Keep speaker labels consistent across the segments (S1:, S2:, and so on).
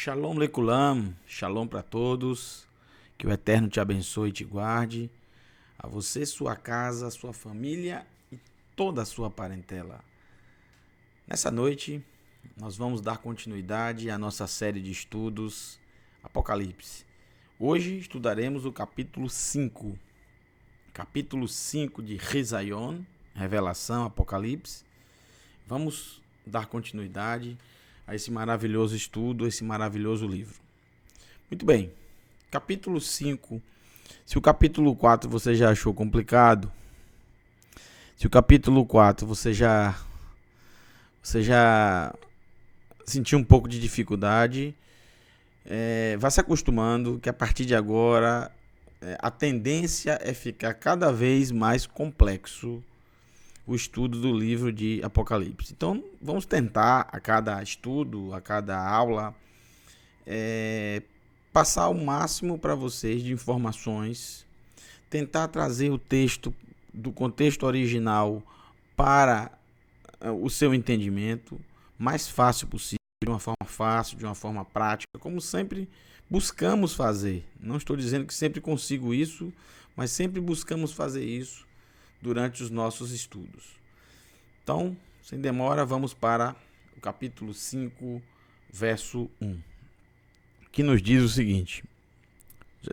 S1: Shalom Lekulam, shalom para todos, que o Eterno te abençoe e te guarde, a você, sua casa, sua família e toda a sua parentela. Nessa noite, nós vamos dar continuidade à nossa série de estudos Apocalipse. Hoje estudaremos o capítulo 5 de Rizaion, Revelação, Apocalipse. Vamos dar continuidade a esse maravilhoso estudo, esse maravilhoso livro. Muito bem, capítulo 5. Se o capítulo 4 você já achou complicado, se o capítulo 4 você já sentiu um pouco de dificuldade, vá se acostumando que a partir de agora a tendência é ficar cada vez mais complexo o estudo do livro de Apocalipse. Então, vamos tentar a cada estudo, a cada aula, passar o máximo para vocês de informações, tentar trazer o texto do contexto original para o seu entendimento, mais fácil possível, de uma forma fácil, de uma forma prática, como sempre buscamos fazer. Não estou dizendo que sempre consigo isso, mas sempre buscamos fazer isso durante os nossos estudos. Então, sem demora, vamos para o capítulo 5, verso 1, que nos diz o seguinte.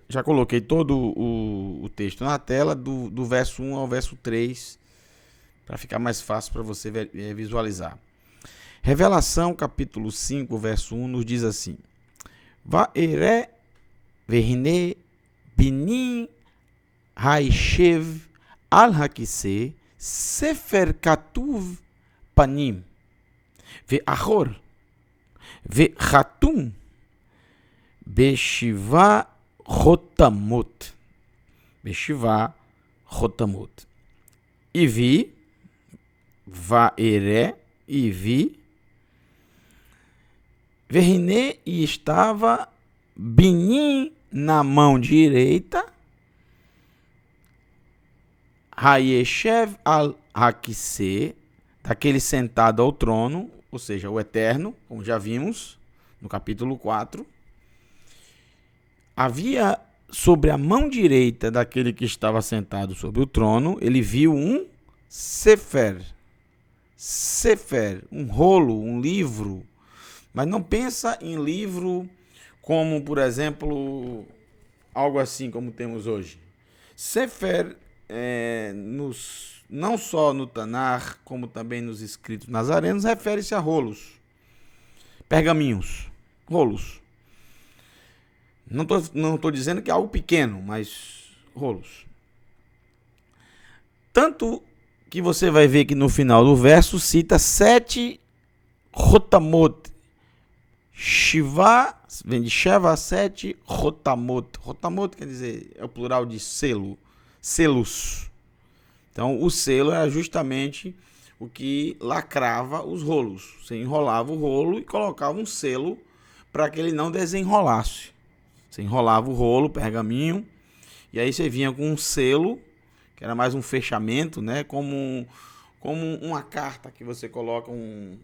S1: Já coloquei todo o texto na tela, do verso 1 ao verso 3, para ficar mais fácil para você visualizar. Revelação, capítulo 5, verso 1, nos diz assim: Va'ere vehine binim haishev al hakiseh sefer katuv panim ve'achor ve'chatum beshiva chotamot. E vi, va'ere, e vi, verine, e estava binim na mão direita, Hayeshev al-Hakiseh, daquele sentado ao trono, ou seja, o Eterno, como já vimos no capítulo 4. Havia sobre a mão direita daquele que estava sentado sobre o trono, ele viu um sefer, um rolo, um livro. Mas não pensa em livro como, por exemplo, algo assim como temos hoje. Sefer, não só no Tanar, como também nos escritos nazarenos, refere-se a rolos, pergaminhos, rolos. Não estou dizendo que é algo pequeno, mas rolos. Tanto que você vai ver que no final do verso cita 7 rotamot. Shiva, vem de Sheva, 7 rotamot. Rotamot quer dizer, é o plural de selo, selos. Então, o selo era justamente o que lacrava os rolos. Você enrolava o rolo e colocava um selo para que ele não desenrolasse. Você enrolava o rolo, pergaminho, e aí você vinha com um selo, que era mais um fechamento, né? Como uma carta que você coloca um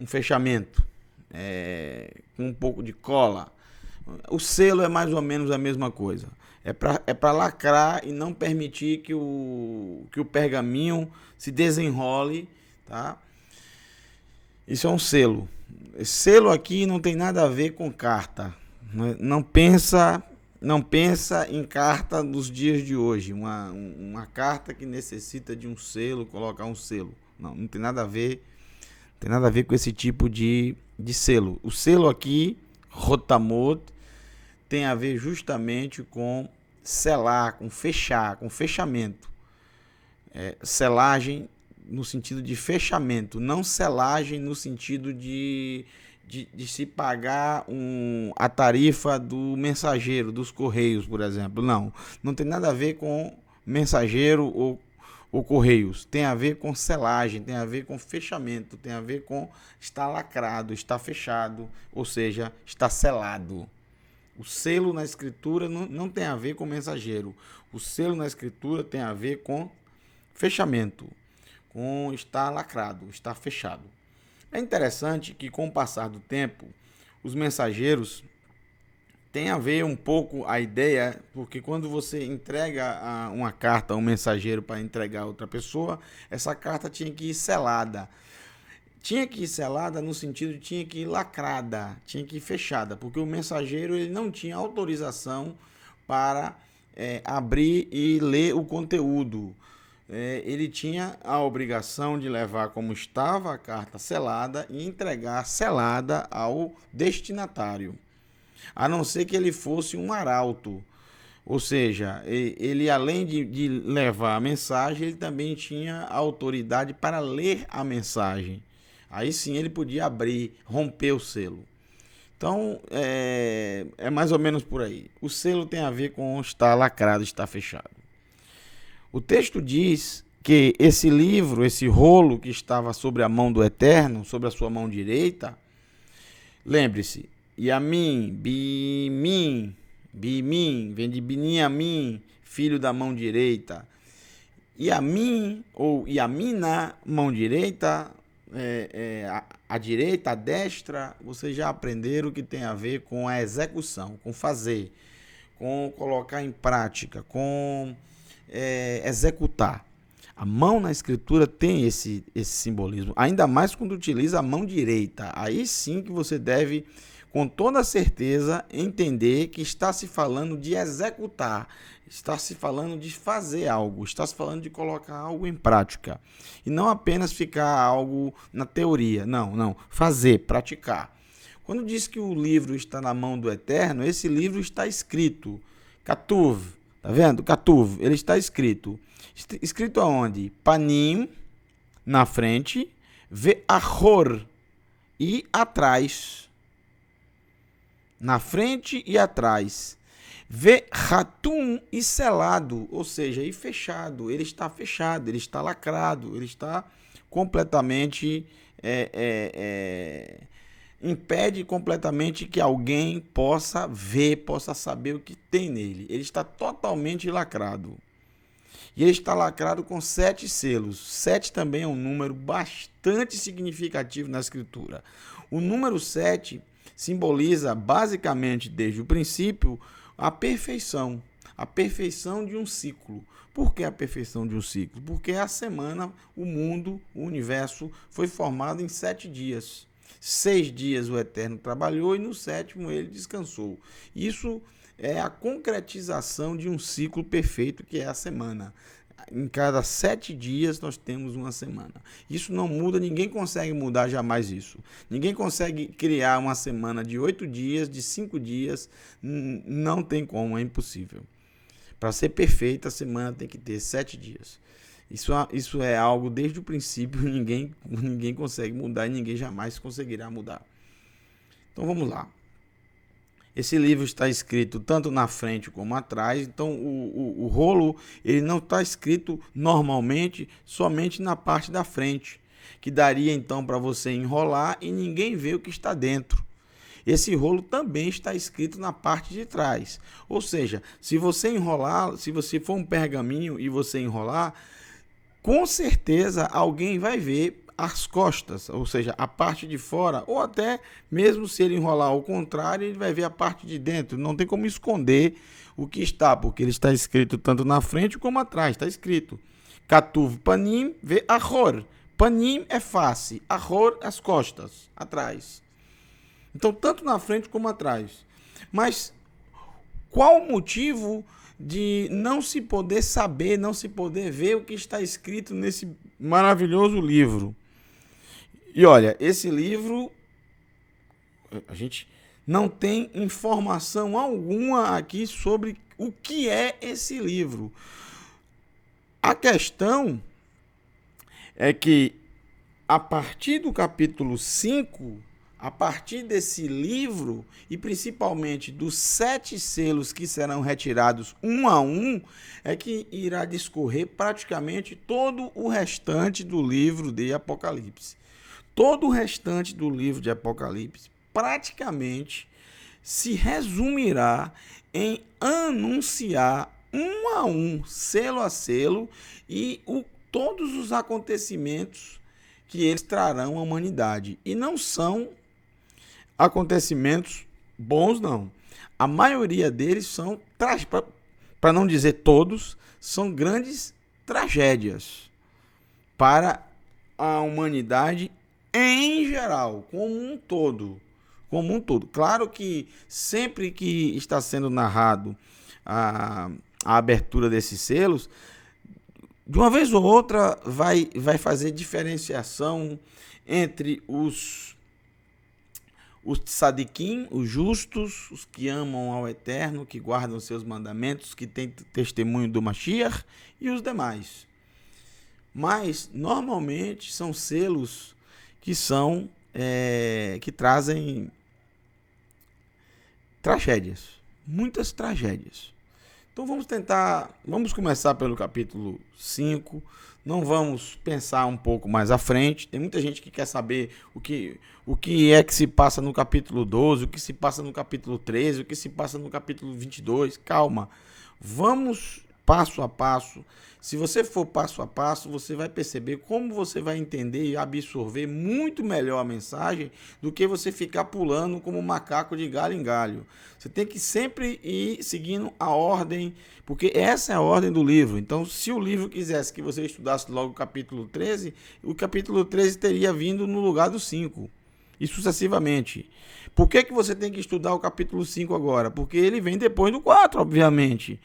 S1: fechamento, com um pouco de cola. O selo é mais ou menos a mesma coisa. É para lacrar e não permitir que o pergaminho se desenrole, tá? Isso é um selo. Esse selo aqui não tem nada a ver com carta. Não pensa em carta dos dias de hoje. Uma carta que necessita de um selo, colocar um selo. Não tem nada a ver. Tem nada a ver com esse tipo de selo. O selo aqui, rotamot, tem a ver justamente com selar, com fechar, com fechamento. Selagem no sentido de fechamento, não selagem no sentido de se pagar a tarifa do mensageiro, dos correios, por exemplo. Não tem nada a ver com mensageiro ou correios. Tem a ver com selagem, tem a ver com fechamento, tem a ver com estar lacrado, estar fechado, ou seja, está selado. O selo na escritura não tem a ver com mensageiro. O selo na escritura tem a ver com fechamento, com estar lacrado, estar fechado. É interessante que, com o passar do tempo, os mensageiros, tem a ver um pouco a ideia, porque quando você entrega uma carta a um mensageiro para entregar a outra pessoa, essa carta tinha que ir selada. Tinha que ir selada no sentido de tinha que ir lacrada, tinha que ir fechada, porque o mensageiro ele não tinha autorização para abrir e ler o conteúdo. Ele tinha a obrigação de levar como estava a carta selada e entregar selada ao destinatário. A não ser que ele fosse um arauto, ou seja, ele além de levar a mensagem, ele também tinha a autoridade para ler a mensagem. Aí sim ele podia abrir, romper o selo. Então, é mais ou menos por aí. O selo tem a ver com estar lacrado, estar fechado. O texto diz que esse livro, esse rolo que estava sobre a mão do Eterno, sobre a sua mão direita, lembre-se, Yamin, Bimim, vem de Biniamim, filho da mão direita. Yamin, ou Yamina, mão direita, a direita, a destra, vocês já aprenderam que tem a ver com a execução, com fazer, com colocar em prática, com executar. A mão na escritura tem esse simbolismo, ainda mais quando utiliza a mão direita. Aí sim que você deve, com toda certeza, entender que está se falando de executar, está se falando de fazer algo, está se falando de colocar algo em prática. E não apenas ficar algo na teoria, não, fazer, praticar. Quando diz que o livro está na mão do Eterno, esse livro está escrito, Katuv, tá vendo? Katuv, ele está escrito. Escrito aonde? Panim, na frente, Ve'achor, e atrás. Na frente e atrás. Ve'chatum, e selado, ou seja, e fechado. Ele está fechado, ele está lacrado, ele está completamente... impede completamente que alguém possa ver, possa saber o que tem nele. Ele está totalmente lacrado. E ele está lacrado com 7 selos. 7 também é um número bastante significativo na escritura. O número 7 simboliza basicamente, desde o princípio, a perfeição de um ciclo. Por que a perfeição de um ciclo? Porque a semana, o mundo, o universo foi formado em 7 dias. 6 dias o Eterno trabalhou e no 7º ele descansou. Isso é a concretização de um ciclo perfeito que é a semana. Em cada 7 dias nós temos uma semana. Isso não muda, ninguém consegue mudar jamais isso. Ninguém consegue criar uma semana de 8 dias, de 5 dias, não tem como, é impossível. Para ser perfeita, a semana tem que ter 7 dias. Isso é algo desde o princípio, ninguém consegue mudar e ninguém jamais conseguirá mudar. Então vamos lá. Esse livro está escrito tanto na frente como atrás, então o rolo ele não está escrito normalmente somente na parte da frente, que daria então para você enrolar e ninguém vê o que está dentro. Esse rolo também está escrito na parte de trás, ou seja, se você enrolar, se você for um pergaminho e você enrolar, com certeza alguém vai ver as costas, ou seja, a parte de fora, ou até mesmo se ele enrolar ao contrário, ele vai ver a parte de dentro. Não tem como esconder o que está, porque ele está escrito tanto na frente como atrás. Está escrito Katuv Panim Ve'achor. Panim é face, Achor as costas, atrás. Então, tanto na frente como atrás. Mas qual o motivo de não se poder saber, não se poder ver o que está escrito nesse maravilhoso livro? E olha, esse livro, a gente não tem informação alguma aqui sobre o que é esse livro. A questão é que, a partir do capítulo 5, a partir desse livro, e principalmente dos 7 selos que serão retirados um a um, é que irá discorrer praticamente todo o restante do livro de Apocalipse. Todo o restante do livro de Apocalipse praticamente se resumirá em anunciar um a um, selo a selo, e todos os acontecimentos que eles trarão à humanidade. E não são acontecimentos bons, não. A maioria deles são, para não dizer todos, são grandes tragédias para a humanidade em geral, como um todo. Como um todo. Claro que sempre que está sendo narrado a abertura desses selos, de uma vez ou outra vai fazer diferenciação entre os tzadikim, os justos, os que amam ao Eterno, que guardam seus mandamentos, que têm testemunho do Mashiach, e os demais. Mas, normalmente, são selos que são, que trazem tragédias, muitas tragédias. Então vamos começar pelo capítulo 5, não vamos pensar um pouco mais à frente. Tem muita gente que quer saber o que é que se passa no capítulo 12, o que se passa no capítulo 13, o que se passa no capítulo 22. Calma, vamos passo a passo. Se você for passo a passo, você vai perceber como você vai entender e absorver muito melhor a mensagem do que você ficar pulando como macaco de galho em galho. Você tem que sempre ir seguindo a ordem, porque essa é a ordem do livro. Então, se o livro quisesse que você estudasse logo o capítulo 13, o capítulo 13 teria vindo no lugar do 5, e sucessivamente. Por que você tem que estudar o capítulo 5 agora? Porque ele vem depois do 4, obviamente.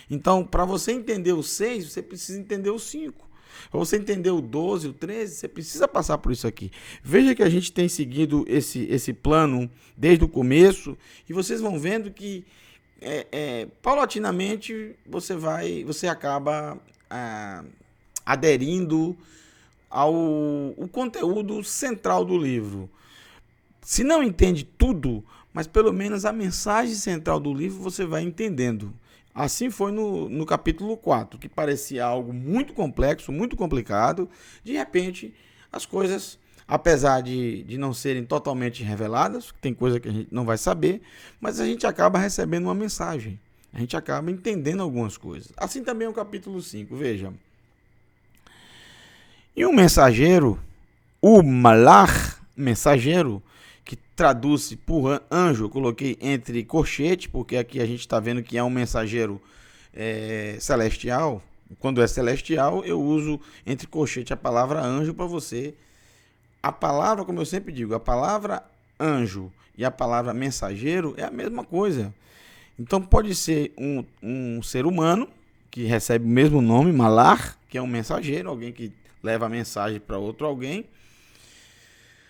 S1: Então, para você entender o 6, você precisa entender o 5. Para você entender o 12, o 13, você precisa passar por isso aqui. Veja que a gente tem seguido esse plano desde o começo, e vocês vão vendo que paulatinamente você acaba aderindo ao conteúdo central do livro. Se não entende tudo, mas pelo menos a mensagem central do livro você vai entendendo. Assim foi no capítulo 4, que parecia algo muito complexo, muito complicado. De repente, as coisas, apesar de não serem totalmente reveladas, tem coisa que a gente não vai saber, mas a gente acaba recebendo uma mensagem. A gente acaba entendendo algumas coisas. Assim também é o capítulo 5, veja. E um mensageiro, o malach, mensageiro, que traduz por anjo, eu coloquei entre corchete, porque aqui a gente está vendo que é um mensageiro celestial. Quando é celestial, eu uso entre corchete a palavra anjo para você. A palavra, como eu sempre digo, a palavra anjo e a palavra mensageiro é a mesma coisa. Então pode ser um ser humano que recebe o mesmo nome, malar, que é um mensageiro, alguém que leva a mensagem para outro alguém.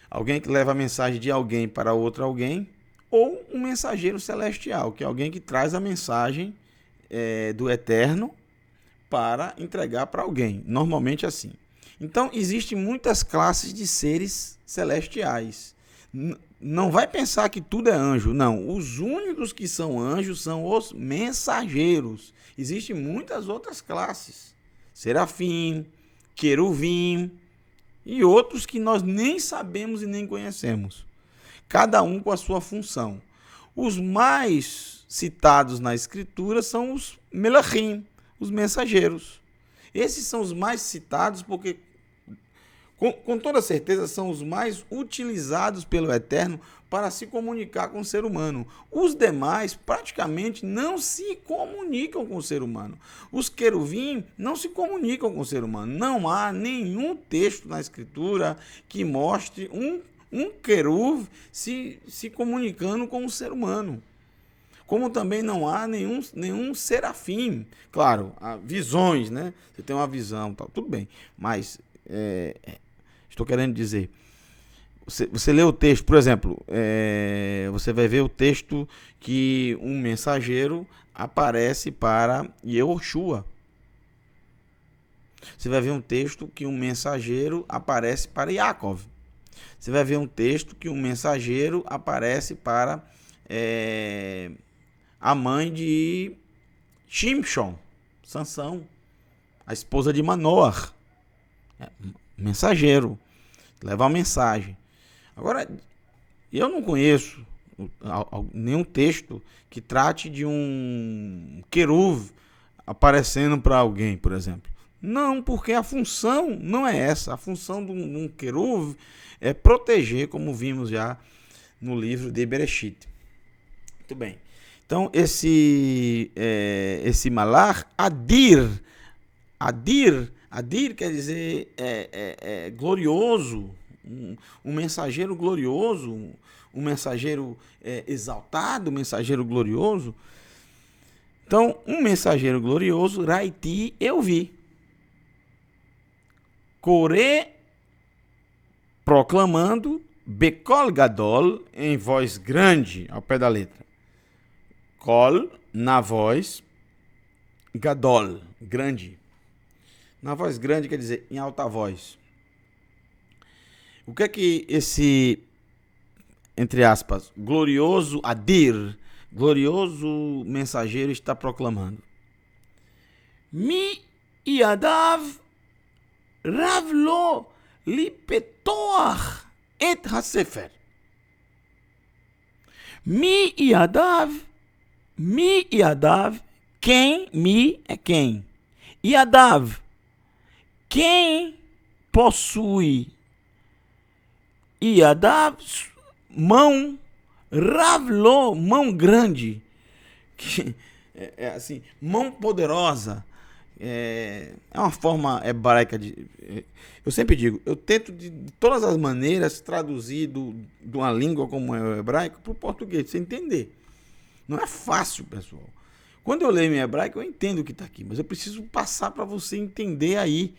S1: Alguém que leva a mensagem de alguém para outro alguém, ou um mensageiro celestial, que é alguém que traz a mensagem do Eterno para entregar para alguém, normalmente assim. Então, existem muitas classes de seres celestiais. Não vai pensar que tudo é anjo, não. Os únicos que são anjos são os mensageiros. Existem muitas outras classes, serafim, queruvim, e outros que nós nem sabemos e nem conhecemos. Cada um com a sua função. Os mais citados na Escritura são os melachim, os mensageiros. Esses são os mais citados porque, com toda certeza, são os mais utilizados pelo Eterno para se comunicar com o ser humano. Os demais praticamente não se comunicam com o ser humano. Os queruvim não se comunicam com o ser humano. Não há nenhum texto na Escritura que mostre um queruv se comunicando com o ser humano. Como também não há nenhum serafim. Claro, há visões, né? Você tem uma visão, tal, tudo bem. Mas estou querendo dizer... Você lê o texto, por exemplo, você vai ver o texto que um mensageiro aparece para Yehoshua. Você vai ver um texto que um mensageiro aparece para Yaakov. Você vai ver um texto que um mensageiro aparece para a mãe de Shimshon, Sansão, a esposa de Manoah. Mensageiro, leva a mensagem. Agora, eu não conheço nenhum texto que trate de um queruv aparecendo para alguém, por exemplo. Não, porque a função não é essa. A função de um queruv é proteger, como vimos já no livro de Bereshit. Muito bem. Então, esse Malach, Adir quer dizer glorioso, um mensageiro glorioso, um mensageiro exaltado, um mensageiro glorioso. Então, um mensageiro glorioso, Raiti, eu vi. Corê, proclamando, Bekol Gadol, em voz grande, ao pé da letra. Kol, na voz, Gadol, grande. Na voz grande quer dizer em alta voz. O que é que esse, entre aspas, glorioso Adir, glorioso mensageiro está proclamando? Mi yadav rav lo lipetoach et hasefer. Mi yadav, quem, mi é quem. Yadav, quem possui. Yadav, mão. Ravlo, mão grande. Assim, mão poderosa. É uma forma hebraica de. Eu sempre digo, eu tento de todas as maneiras traduzir de uma língua como é o hebraico para o português, pra você entender. Não é fácil, pessoal. Quando eu leio em hebraico, eu entendo o que está aqui, mas eu preciso passar para você entender aí.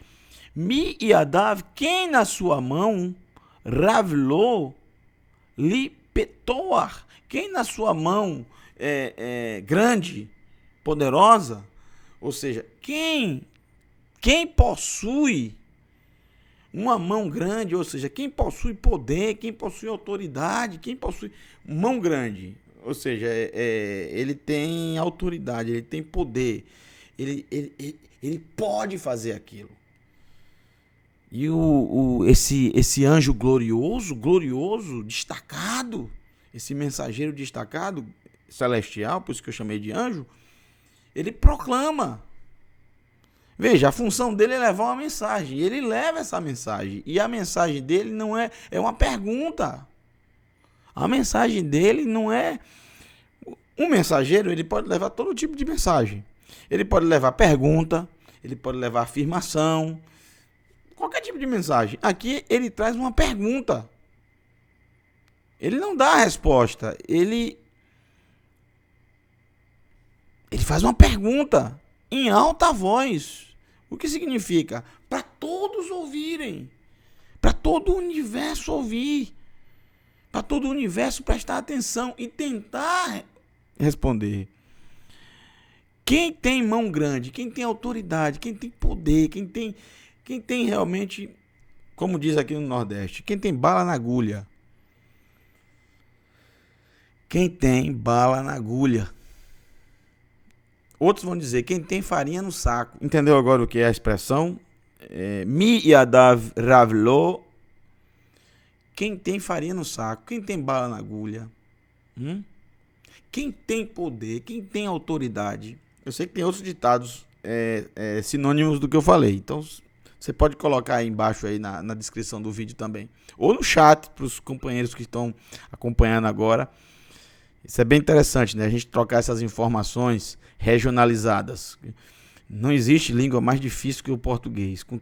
S1: Mi yadav, quem na sua mão, ravlo, li petoar, quem na sua mão grande, poderosa, ou seja, quem possui uma mão grande, ou seja, quem possui poder, quem possui autoridade, quem possui mão grande, ou seja, ele tem autoridade, ele tem poder, ele pode fazer aquilo. E esse anjo glorioso, destacado, esse mensageiro destacado, celestial, por isso que eu chamei de anjo, ele proclama. Veja, a função dele é levar uma mensagem, e ele leva essa mensagem, e a mensagem dele não é uma pergunta. A mensagem dele não é... Um mensageiro, ele pode levar todo tipo de mensagem. Ele pode levar pergunta, ele pode levar afirmação, qualquer tipo de mensagem. Aqui ele traz uma pergunta. Ele não dá a resposta. Ele faz uma pergunta em alta voz. O que significa? Para todos ouvirem. Para todo o universo ouvir. Para todo o universo prestar atenção e tentar responder. Quem tem mão grande, quem tem autoridade, quem tem poder, quem tem realmente, como diz aqui no Nordeste, quem tem bala na agulha. Quem tem bala na agulha. Outros vão dizer, quem tem farinha no saco. Entendeu agora o que é a expressão? Mi yadav ravlo. Quem tem farinha no saco. Quem tem bala na agulha. Quem tem poder, quem tem autoridade. Eu sei que tem outros ditados sinônimos do que eu falei. Então, você pode colocar aí embaixo aí na descrição do vídeo também. Ou no chat, para os companheiros que estão acompanhando agora. Isso é bem interessante, né? A gente trocar essas informações regionalizadas. Não existe língua mais difícil que o português, com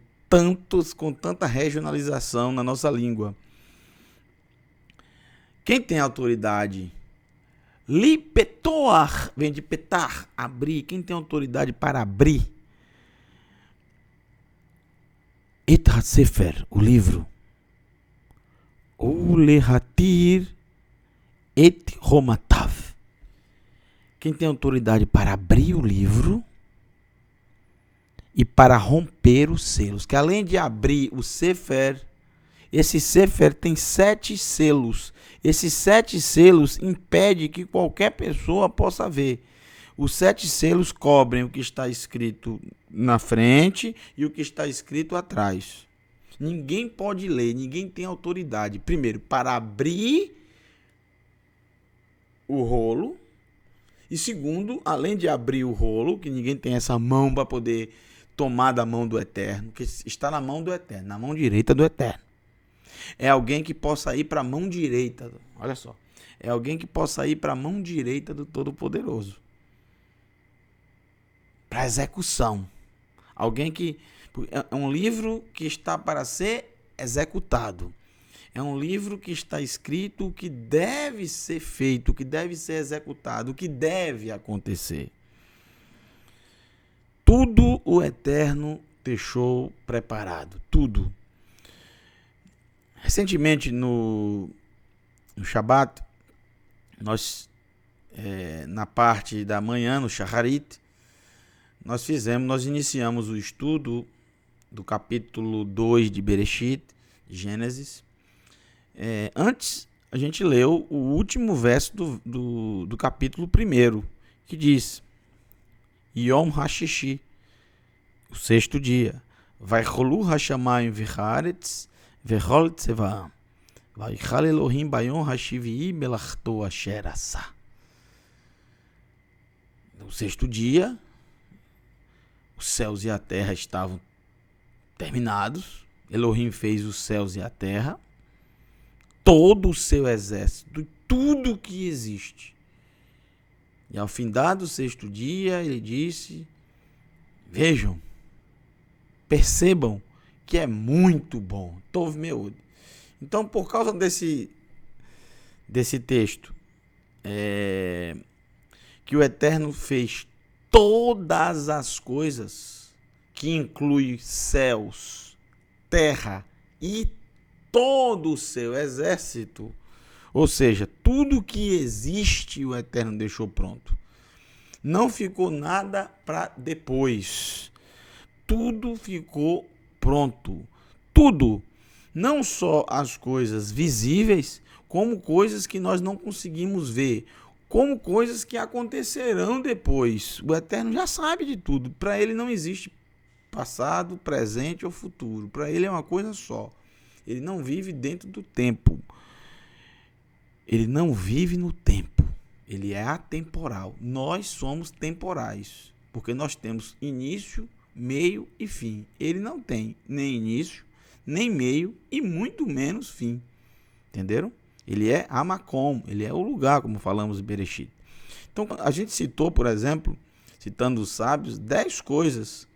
S1: tanta regionalização na nossa língua. Quem tem autoridade? Lipetoar, vem de petar, abrir. Quem tem autoridade para abrir? Et HaSefer, o livro. Ou lehatir et romatav. Quem tem autoridade para abrir o livro e para romper os selos. Que além de abrir o Sefer, esse Sefer tem 7 selos. Esses 7 selos impedem que qualquer pessoa possa ver. Os 7 selos cobrem o que está escrito na frente e o que está escrito atrás. Ninguém pode ler, ninguém tem autoridade. Primeiro, para abrir o rolo. E segundo, além de abrir o rolo, que ninguém tem essa mão para poder tomar da mão do Eterno, que está na mão do Eterno, na mão direita do Eterno. É alguém que possa ir para a mão direita. Olha só. É alguém que possa ir para a mão direita do Todo-Poderoso, para execução. Alguém que... É um livro que está para ser executado. É um livro que está escrito o que deve ser feito, o que deve ser executado, o que deve acontecer. Tudo o Eterno deixou preparado, tudo. Recentemente no Shabat, nós, na parte da manhã, no Shacharit, nós iniciamos o estudo do capítulo 2 de Bereshit, de Gênesis. Antes, a gente leu o último verso do capítulo 1, que diz: Yom HaShishi, o sexto dia, Vaicholu HaShamayim v'Haaretz v'chol tzevaam, Vaichal Elohim bayom HaShivii melachto asher asá. No sexto dia, os céus e a terra estavam terminados. Elohim fez os céus e a terra, todo o seu exército, tudo que existe. E ao findado o sexto dia, ele disse: vejam, percebam que é muito bom. Tov meod. Então, por causa desse texto, que o Eterno fez todas as coisas, que inclui céus, terra e todo o seu exército, ou seja, tudo que existe o Eterno deixou pronto. Não ficou nada para depois. Tudo ficou pronto. Tudo. Não só as coisas visíveis, como coisas que nós não conseguimos ver, como coisas que acontecerão depois. O Eterno já sabe de tudo. Para ele não existe passado, presente ou futuro. Para ele é uma coisa só. Ele não vive dentro do tempo. Ele não vive no tempo. Ele é atemporal. Nós somos temporais, porque nós temos início, meio e fim. Ele não tem nem início, nem meio e muito menos fim. Entenderam? Ele é Amakom, ele é o lugar, como falamos em Bereshit. Então, a gente citou, por exemplo, citando os sábios, 10 coisas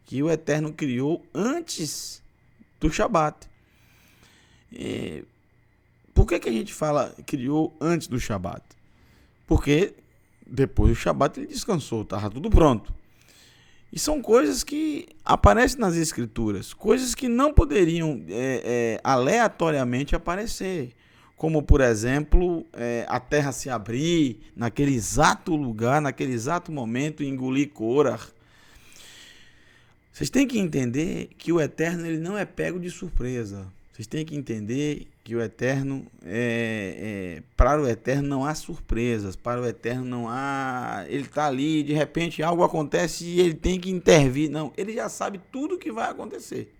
S1: que o Eterno criou antes do Shabat. Por que a gente fala criou antes do Shabat? Porque depois do Shabat ele descansou, estava tudo pronto. E são coisas que aparecem nas Escrituras, coisas que não poderiam aleatoriamente aparecer. Como, por exemplo, a terra se abrir naquele exato lugar, naquele exato momento, e engolir Korah. Vocês têm que entender que o Eterno ele não é pego de surpresa. Vocês têm que entender que o Eterno, para o Eterno não há surpresas, para o Eterno não há... Ele está ali, de repente algo acontece e ele tem que intervir. Não, ele já sabe tudo o que vai acontecer.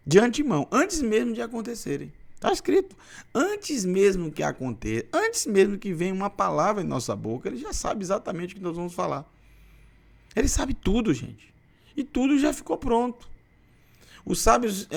S1: De antemão, antes mesmo de acontecerem. Está escrito. Antes mesmo que aconteça, antes mesmo que venha uma palavra em nossa boca, ele já sabe exatamente o que nós vamos falar. Ele sabe tudo, gente. E tudo já ficou pronto. Os sábios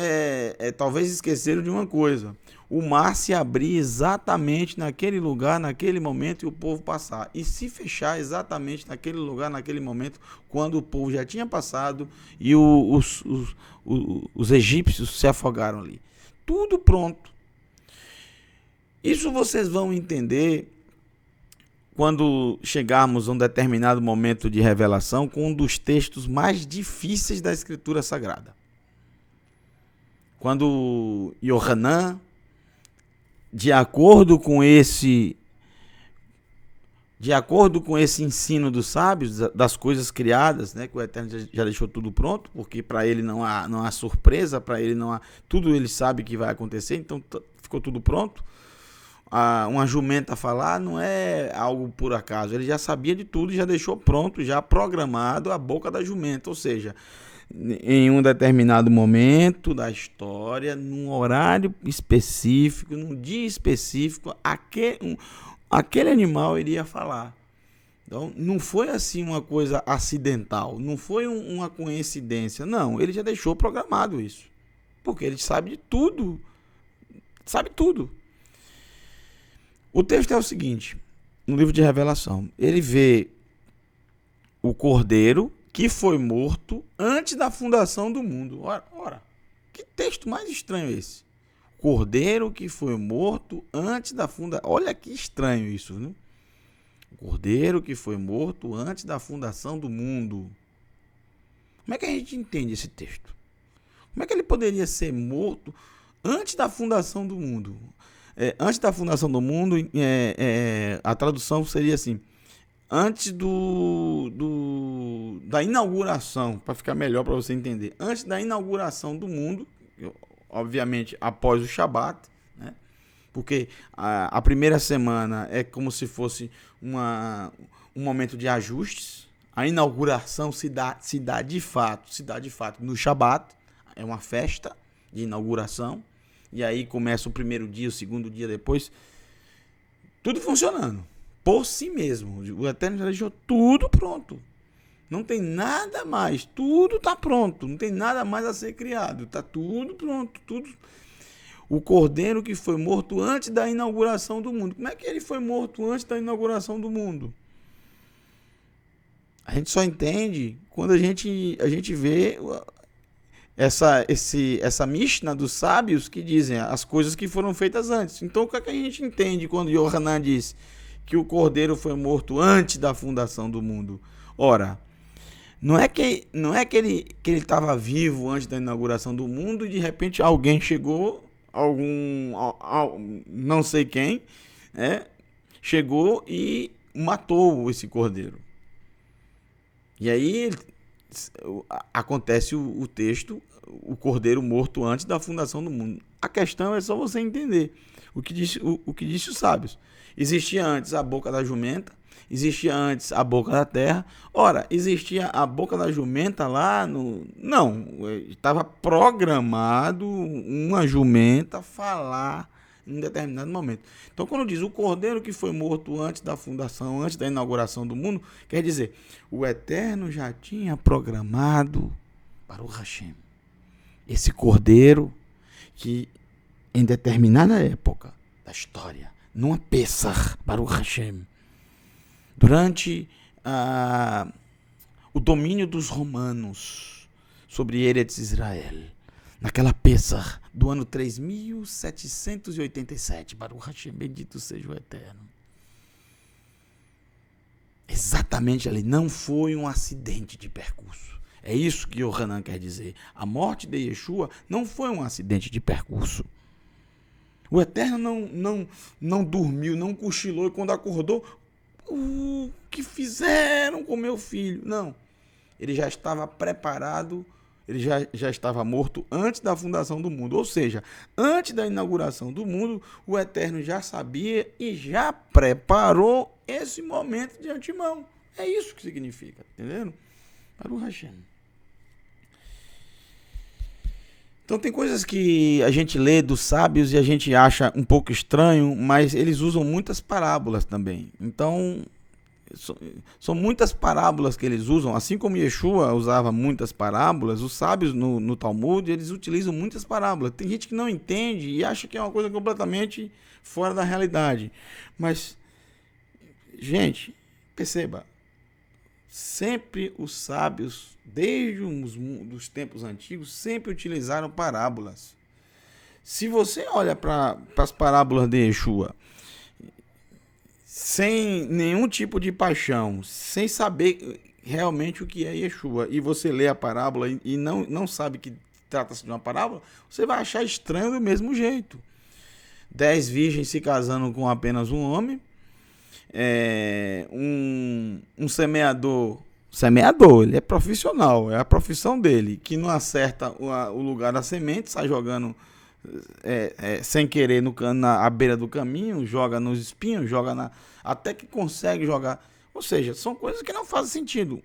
S1: talvez esqueceram de uma coisa. O mar se abrir exatamente naquele lugar, naquele momento, e o povo passar. E se fechar exatamente naquele lugar, naquele momento, quando o povo já tinha passado e os egípcios se afogaram ali. Tudo pronto. Isso vocês vão entender quando chegarmos a um determinado momento de revelação com um dos textos mais difíceis da Escritura Sagrada. Quando Yohanan, de acordo com esse ensino dos sábios, das coisas criadas, né, que o Eterno já deixou tudo pronto, porque para ele não há surpresa, para ele não há... Tudo ele sabe que vai acontecer, então ficou tudo pronto. Uma jumenta falar não é algo por acaso, ele já sabia de tudo, já deixou pronto, já programado a boca da jumenta, ou seja, em um determinado momento da história, num horário específico, num dia específico, aquele animal iria falar. Então, não foi assim uma coisa acidental, não foi uma coincidência, não, ele já deixou programado isso, porque ele sabe de tudo, sabe tudo. O texto é o seguinte, no livro de Revelação, ele vê o cordeiro que foi morto antes da fundação do mundo. Ora, que texto mais estranho esse? Cordeiro que foi morto antes da fundação. Olha que estranho isso, né? Cordeiro que foi morto antes da fundação do mundo. Como é que a gente entende esse texto? Como é que ele poderia ser morto antes da fundação do mundo? Antes da fundação do mundo, a tradução seria assim: antes da inauguração, para ficar melhor para você entender. Antes da inauguração do mundo, obviamente após o Shabat, né? Porque a primeira semana é como se fosse um momento de ajustes. A inauguração se dá de fato no Shabat, é uma festa de inauguração, e aí começa o primeiro dia, o segundo dia depois, tudo funcionando, por si mesmo. O Eterno já deixou tudo pronto. Não tem nada mais, tudo está pronto, não tem nada mais a ser criado, está tudo pronto, tudo. O cordeiro que foi morto antes da inauguração do mundo. Como é que ele foi morto antes da inauguração do mundo? A gente só entende quando a gente vê essa Mishnah dos sábios que dizem as coisas que foram feitas antes. Então, o que é que a gente entende quando Yohanan diz que o cordeiro foi morto antes da fundação do mundo? Ora, não é que ele estava vivo antes da inauguração do mundo e de repente alguém chegou, não sei quem, chegou e matou esse cordeiro. E aí acontece o texto, o cordeiro morto antes da fundação do mundo. A questão é só você entender o que disse os sábios. Existia antes a boca da jumenta, existia antes a boca da terra. Ora, existia a boca da jumenta lá no... Não, estava programado uma jumenta falar em um determinado momento. Então, quando diz o cordeiro que foi morto antes da fundação, antes da inauguração do mundo, quer dizer, o Eterno já tinha programado para o Hashem. Esse cordeiro que em determinada época da história, numa Pessah para o Hashem, durante o domínio dos romanos sobre Eretz Israel, naquela Pessah do ano 3787, Baruch Hashem, bendito seja o Eterno. Exatamente ali, não foi um acidente de percurso. É isso que Yohanan quer dizer. A morte de Yeshua não foi um acidente de percurso. O Eterno não dormiu, não cochilou e quando acordou, o que fizeram com meu filho? Não, ele já estava preparado. Ele já estava morto antes da fundação do mundo. Ou seja, antes da inauguração do mundo, o Eterno já sabia e já preparou esse momento de antemão. É isso que significa, entendendo? Para o Hashem. Então tem coisas que a gente lê dos sábios e a gente acha um pouco estranho, mas eles usam muitas parábolas também. Então... são muitas parábolas que eles usam, assim como Yeshua usava muitas parábolas, os sábios no Talmud, eles utilizam muitas parábolas. Tem gente que não entende e acha que é uma coisa completamente fora da realidade. Mas, gente, perceba, sempre os sábios, desde os tempos antigos, sempre utilizaram parábolas. Se você olha para as parábolas de Yeshua, sem nenhum tipo de paixão, sem saber realmente o que é Yeshua, e você lê a parábola e não sabe que trata-se de uma parábola, você vai achar estranho do mesmo jeito. 10 virgens se casando com apenas um homem, um semeador, ele é profissional, é a profissão dele, que não acerta o lugar da semente, sai jogando sem querer à beira do caminho, joga nos espinhos, até que consegue jogar. Ou seja, são coisas que não fazem sentido.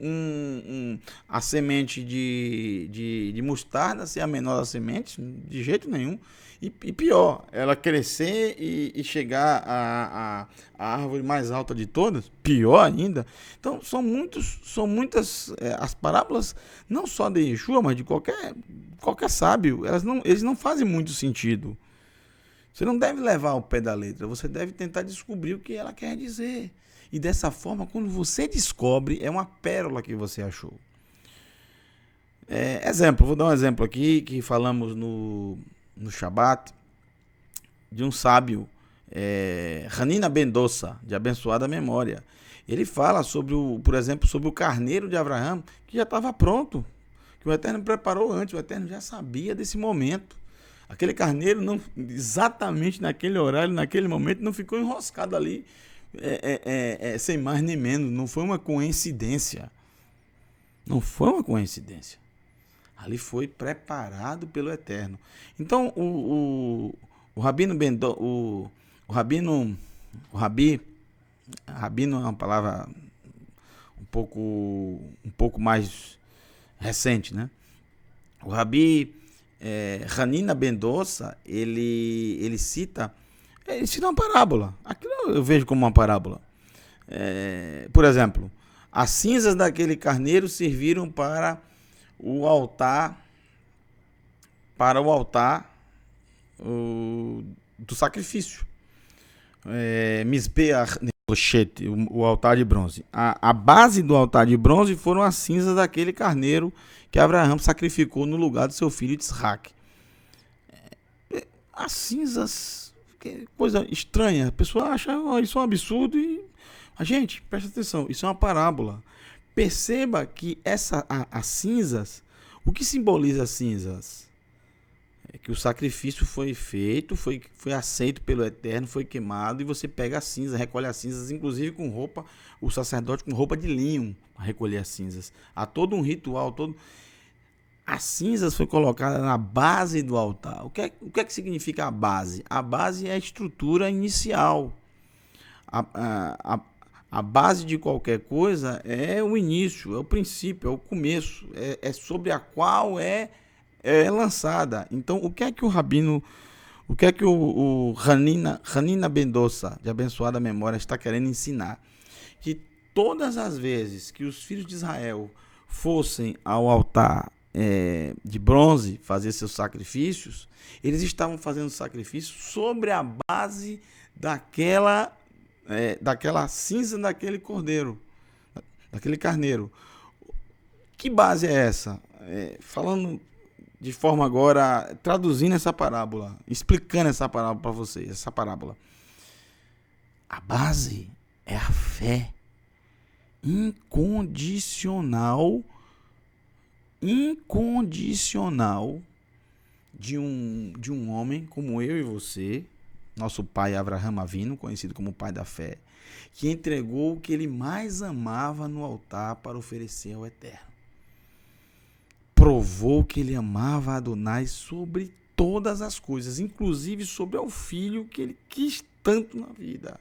S1: A semente de mostarda ser a menor das sementes, de jeito nenhum. E pior, ela crescer e chegar à árvore mais alta de todas, pior ainda. Então, são muitas as parábolas, não só de Yeshua, mas de qualquer sábio, eles não fazem muito sentido. Você não deve levar ao pé da letra, você deve tentar descobrir o que ela quer dizer. E dessa forma, quando você descobre, é uma pérola que você achou. Exemplo, vou dar um exemplo aqui, que falamos no Shabat, de um sábio, Hanina Ben-Dossa, de abençoada memória. Ele fala por exemplo, sobre o carneiro de Abraão, que já estava pronto, que o Eterno preparou antes, o Eterno já sabia desse momento. Aquele carneiro, não, exatamente naquele horário, naquele momento, não ficou enroscado ali, sem mais nem menos. Não foi uma coincidência. Não foi uma coincidência. Ali foi preparado pelo Eterno. Então, o Rabino Bendo, Rabino é uma palavra um pouco mais recente, né? O Rabi Hanina Ben-Dossa, ele cita uma parábola. Aquilo eu vejo como uma parábola. Por exemplo, as cinzas daquele carneiro serviram para o altar, do sacrifício. Mizbeach Neroshete, o altar de bronze. A base do altar de bronze foram as cinzas daquele carneiro que Abraão sacrificou no lugar do seu filho Isaac. As cinzas, que coisa estranha. A pessoa acha isso um absurdo e a gente, presta atenção, isso é uma parábola. Perceba que as cinzas, o que simboliza as cinzas? É que o sacrifício foi feito, foi aceito pelo Eterno, foi queimado, e você pega a cinza, recolhe as cinzas, inclusive com roupa, o sacerdote com roupa de linho para recolher as cinzas. Há todo um ritual, as cinzas foi colocada na base do altar. O que é que significa a base? A base é a estrutura inicial. A base de qualquer coisa é o início, é o princípio, é o começo, é sobre a qual é lançada. Então, o que é que o Hanina Ben-Dossa, de abençoada memória, está querendo ensinar? Que todas as vezes que os filhos de Israel fossem ao altar de bronze fazer seus sacrifícios, eles estavam fazendo sacrifício sobre a base daquela cinza daquele cordeiro, daquele carneiro. Que base é essa? Falando de forma agora, traduzindo essa parábola, explicando essa parábola para vocês, essa parábola. A base é a fé incondicional de um homem como eu e você, nosso pai Abraham Avino, conhecido como pai da fé, que entregou o que ele mais amava no altar para oferecer ao Eterno. Provou que ele amava Adonai sobre todas as coisas, inclusive sobre o filho que ele quis tanto na vida.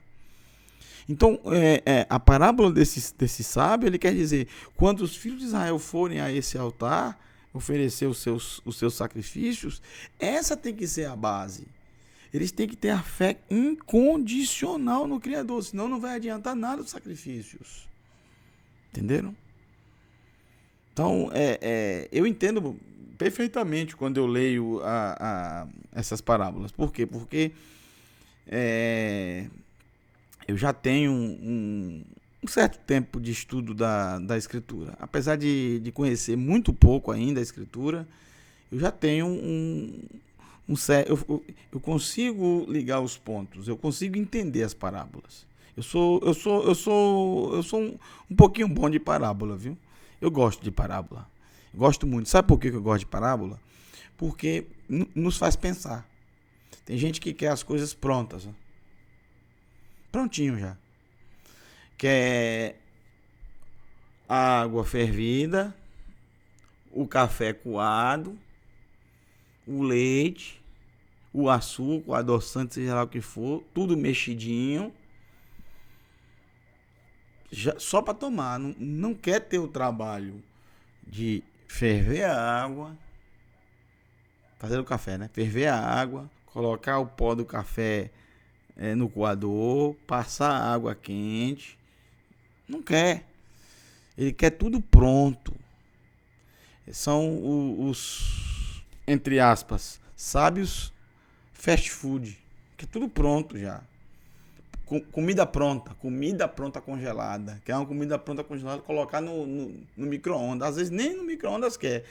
S1: Então, a parábola desse sábio, ele quer dizer, quando os filhos de Israel forem a esse altar, oferecer os seus sacrifícios, essa tem que ser a base. Eles têm que ter a fé incondicional no Criador, senão não vai adiantar nada os sacrifícios. Entenderam? Então, eu entendo perfeitamente quando eu leio essas parábolas. Por quê? Porque eu já tenho um certo tempo de estudo da Escritura. Apesar de conhecer muito pouco ainda a Escritura, eu já tenho eu consigo ligar os pontos, eu consigo entender as parábolas. Eu sou um pouquinho bom de parábola, viu? Eu gosto de parábola. Gosto muito. Sabe por que eu gosto de parábola? Porque nos faz pensar. Tem gente que quer as coisas prontas. Ó. Prontinho já. Quer a água fervida, o café coado, o leite, o açúcar, o adoçante, seja lá o que for, tudo mexidinho. Só para tomar, não quer ter o trabalho de ferver a água, fazer o café, né? Ferver a água, colocar o pó do café no coador, passar a água quente. Não quer. Ele quer tudo pronto. São os, entre aspas, sábios fast food. que é tudo pronto já. Comida pronta congelada. Quer uma comida pronta congelada, colocar no micro-ondas. Às vezes nem no micro-ondas quer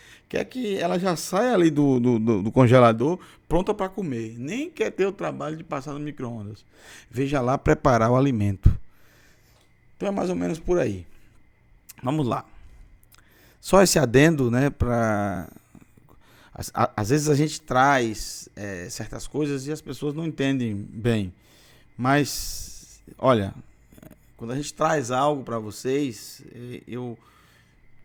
S1: que ela já saia ali do congelador pronta para comer. Nem quer ter o trabalho de passar no micro-ondas. Veja lá, preparar o alimento. Então é mais ou menos por aí. Vamos lá. Só esse adendo, né, para... Às vezes a gente traz certas coisas e as pessoas não entendem bem. Mas, olha, quando a gente traz algo para vocês,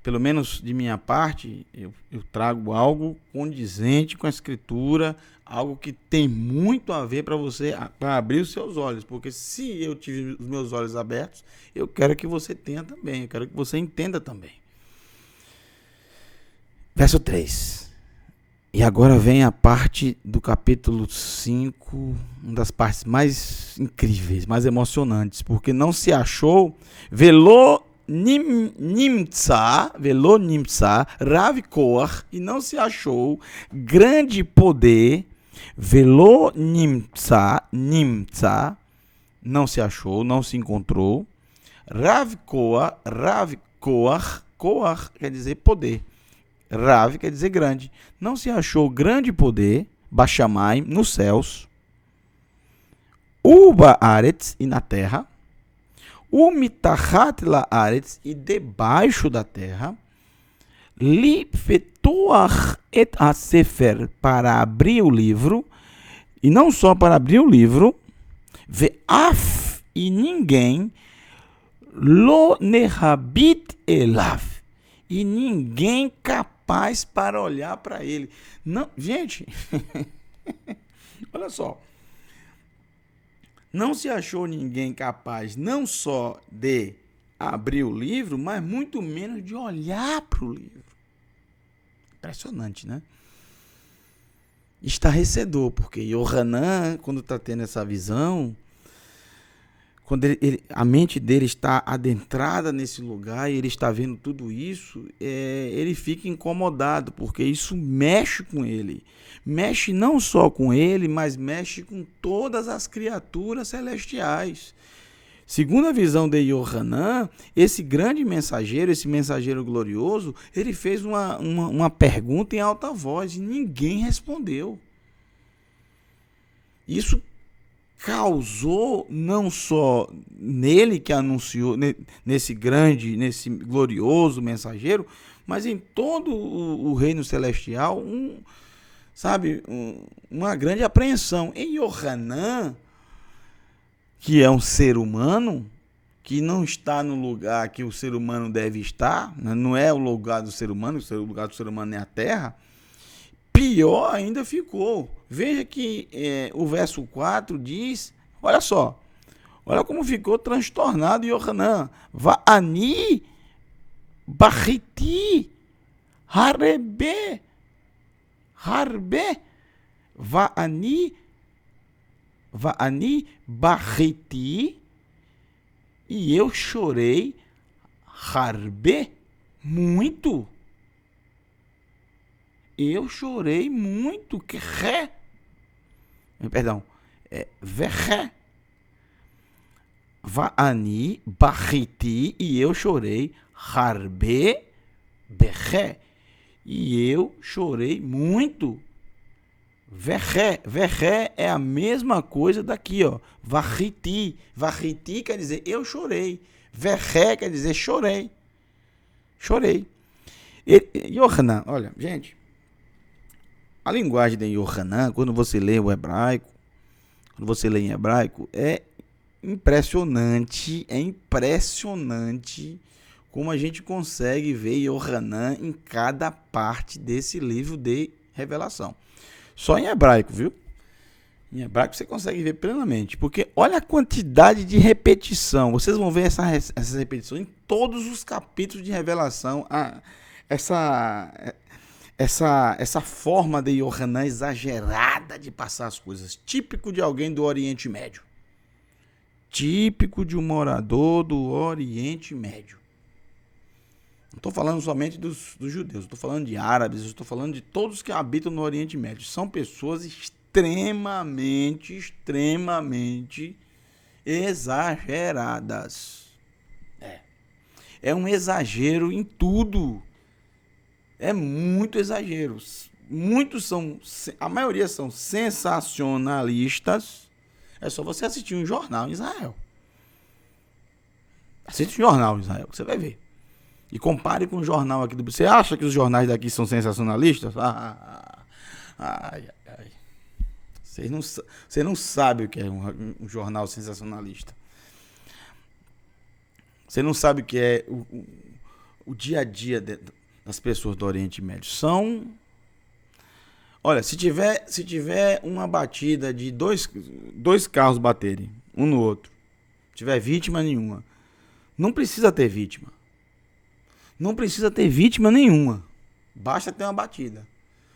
S1: pelo menos de minha parte, eu trago algo condizente com a escritura, algo que tem muito a ver para você, para abrir os seus olhos. Porque se eu tive os meus olhos abertos, eu quero que você tenha também, eu quero que você entenda também. Verso 3. E agora vem a parte do capítulo 5, uma das partes mais incríveis, mais emocionantes, porque não se achou velo nimtsa Rav Koach, e não se achou grande poder, velo nimtsa, não se achou, não se encontrou, Rav Koach quer dizer poder. Rav quer dizer grande. Não se achou grande poder, Bashamai, nos céus, Uba Aretz, e na terra, Mitachat la Aretz, e debaixo da terra, Li fetuach et hasefer, para abrir o livro, e não só para abrir o livro, Ve'af, e ninguém, Lo nehabit elav, e ninguém capaz para olhar para ele. Não, gente, olha só. Não se achou ninguém capaz não só de abrir o livro, mas muito menos de olhar para o livro. Impressionante, né? Estarrecedor, porque Yohanan, quando está tendo essa visão, quando a mente dele está adentrada nesse lugar e ele está vendo tudo isso, ele fica incomodado, porque isso mexe com ele. Mexe não só com ele, mas mexe com todas as criaturas celestiais. Segundo a visão de Yohanan, esse grande mensageiro, esse mensageiro glorioso, ele fez uma pergunta em alta voz e ninguém respondeu. Isso causou não só nele que anunciou, nesse glorioso mensageiro, mas em todo o reino celestial, uma grande apreensão. Em Yohanan, que é um ser humano, que não está no lugar que o ser humano deve estar, né? Não é o lugar do ser humano, o lugar do ser humano é a terra, pior ainda ficou. Veja que o verso 4 diz, olha só, olha como ficou transtornado Yohanan. Va'ani bachiti harbe. Va'ani bachiti, e eu chorei harbe, muito. Eu chorei muito, verre. Va'ani bachiti, e eu chorei harbe berre, e eu chorei muito. Verre é a mesma coisa daqui, ó. Vachiti quer dizer eu chorei. Verre quer dizer chorei. Yohanan, olha, gente, a linguagem de Yohanan, quando você lê o hebraico, quando você lê em hebraico, é impressionante como a gente consegue ver Yohanan em cada parte desse livro de Revelação. Só em hebraico, viu? Em hebraico você consegue ver plenamente, porque olha a quantidade de repetição. Vocês vão ver essas repetições em todos os capítulos de Revelação. Essa forma de Yohanan exagerada de passar as coisas, típico de alguém do Oriente Médio. Típico de um morador do Oriente Médio. Não estou falando somente dos judeus, estou falando de árabes, estou falando de todos que habitam no Oriente Médio. São pessoas extremamente exageradas. É um exagero em tudo. É muito exagero. A maioria são sensacionalistas. É só você assistir um jornal em Israel. Assiste um jornal em Israel, que você vai ver. E compare com o jornal aqui do... Você acha que os jornais daqui são sensacionalistas? Ai. Você não sabe o que é um jornal sensacionalista. Você não sabe o que é o dia a dia das pessoas do Oriente Médio. Olha, se tiver uma batida de dois carros baterem um no outro, não tiver vítima nenhuma, não precisa ter vítima. Não precisa ter vítima nenhuma. Basta ter uma batida.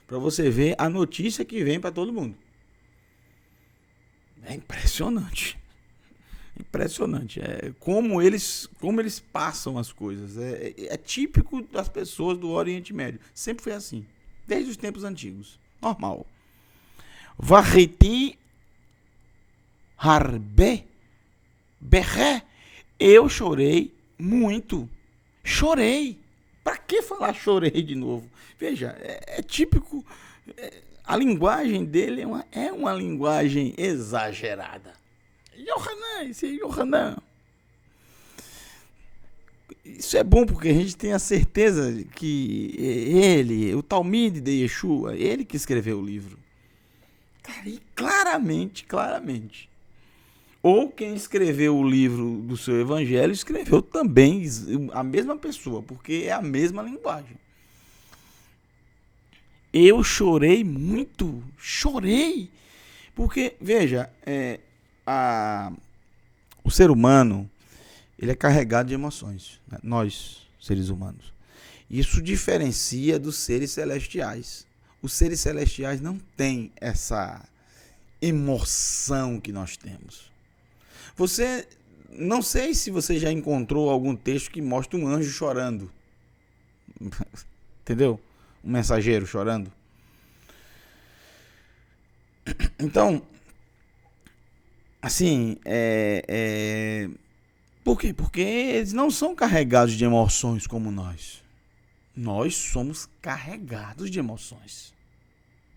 S1: Para você ver a notícia que vem para todo mundo. É impressionante. Impressionante. É como eles passam as coisas. É típico das pessoas do Oriente Médio. Sempre foi assim. Desde os tempos antigos. Normal. Varreti harbe berré. Eu chorei muito. Chorei. Pra que falar chorei de novo? Veja, é típico. A linguagem dele é uma linguagem exagerada. Yohanan, esse é Yohanan. Isso é bom porque a gente tem a certeza que ele, o Talmide de Yeshua, ele que escreveu o livro. E claramente. Ou quem escreveu o livro do seu evangelho escreveu também a mesma pessoa, porque é a mesma linguagem. Eu chorei muito, porque, veja, o ser humano, ele é carregado de emoções, né? Nós, seres humanos. Isso diferencia dos seres celestiais. Os seres celestiais não têm essa emoção que nós temos. Não sei se você já encontrou algum texto que mostra um anjo chorando. Entendeu? Um mensageiro chorando. Então, assim, por quê? Porque eles não são carregados de emoções como nós. Nós somos carregados de emoções.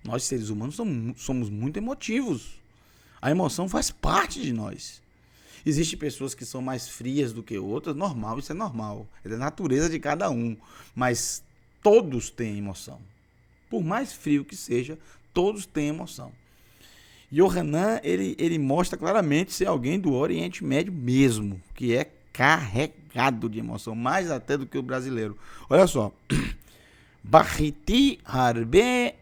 S1: Nós, seres humanos, somos muito emotivos. A emoção faz parte de nós. Existem pessoas que são mais frias do que outras, normal, isso é normal. É da natureza de cada um. Mas todos têm emoção. Por mais frio que seja, todos têm emoção. Yohanan, ele mostra claramente ser alguém do Oriente Médio mesmo, que é carregado de emoção, mais até do que o brasileiro. Olha só. Barriti harbe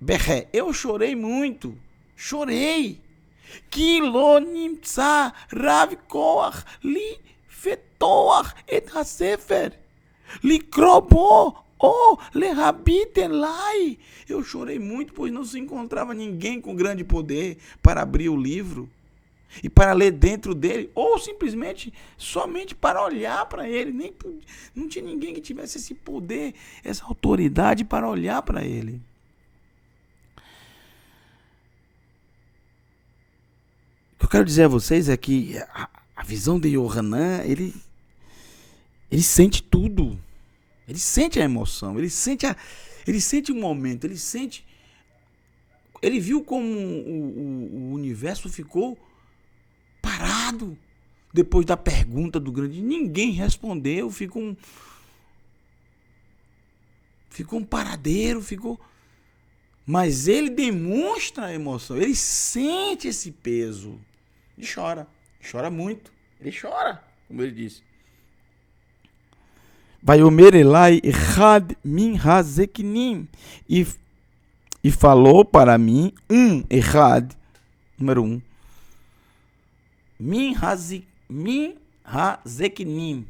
S1: berré. Eu chorei muito. Chorei. Kilo nimtza rav koach li fetoach et hasefer li krobo le habiten lai. Eu chorei muito, pois não se encontrava ninguém com grande poder para abrir o livro e para ler dentro dele, ou simplesmente somente para olhar para ele. Não tinha ninguém que tivesse esse poder, essa autoridade para olhar para ele. O que eu quero dizer a vocês é que a visão de Yohanan, ele sente tudo. Ele sente a emoção, ele sente o momento, ele viu como o universo ficou parado depois da pergunta do grande. Ninguém respondeu, ficou um paradeiro, mas ele demonstra a emoção, ele sente esse peso. Ele chora muito, ele chora, como ele disse. Vaiomer Elai Echad Min Hazeknim, e falou para mim Echad, número 1, Min Hazeknim,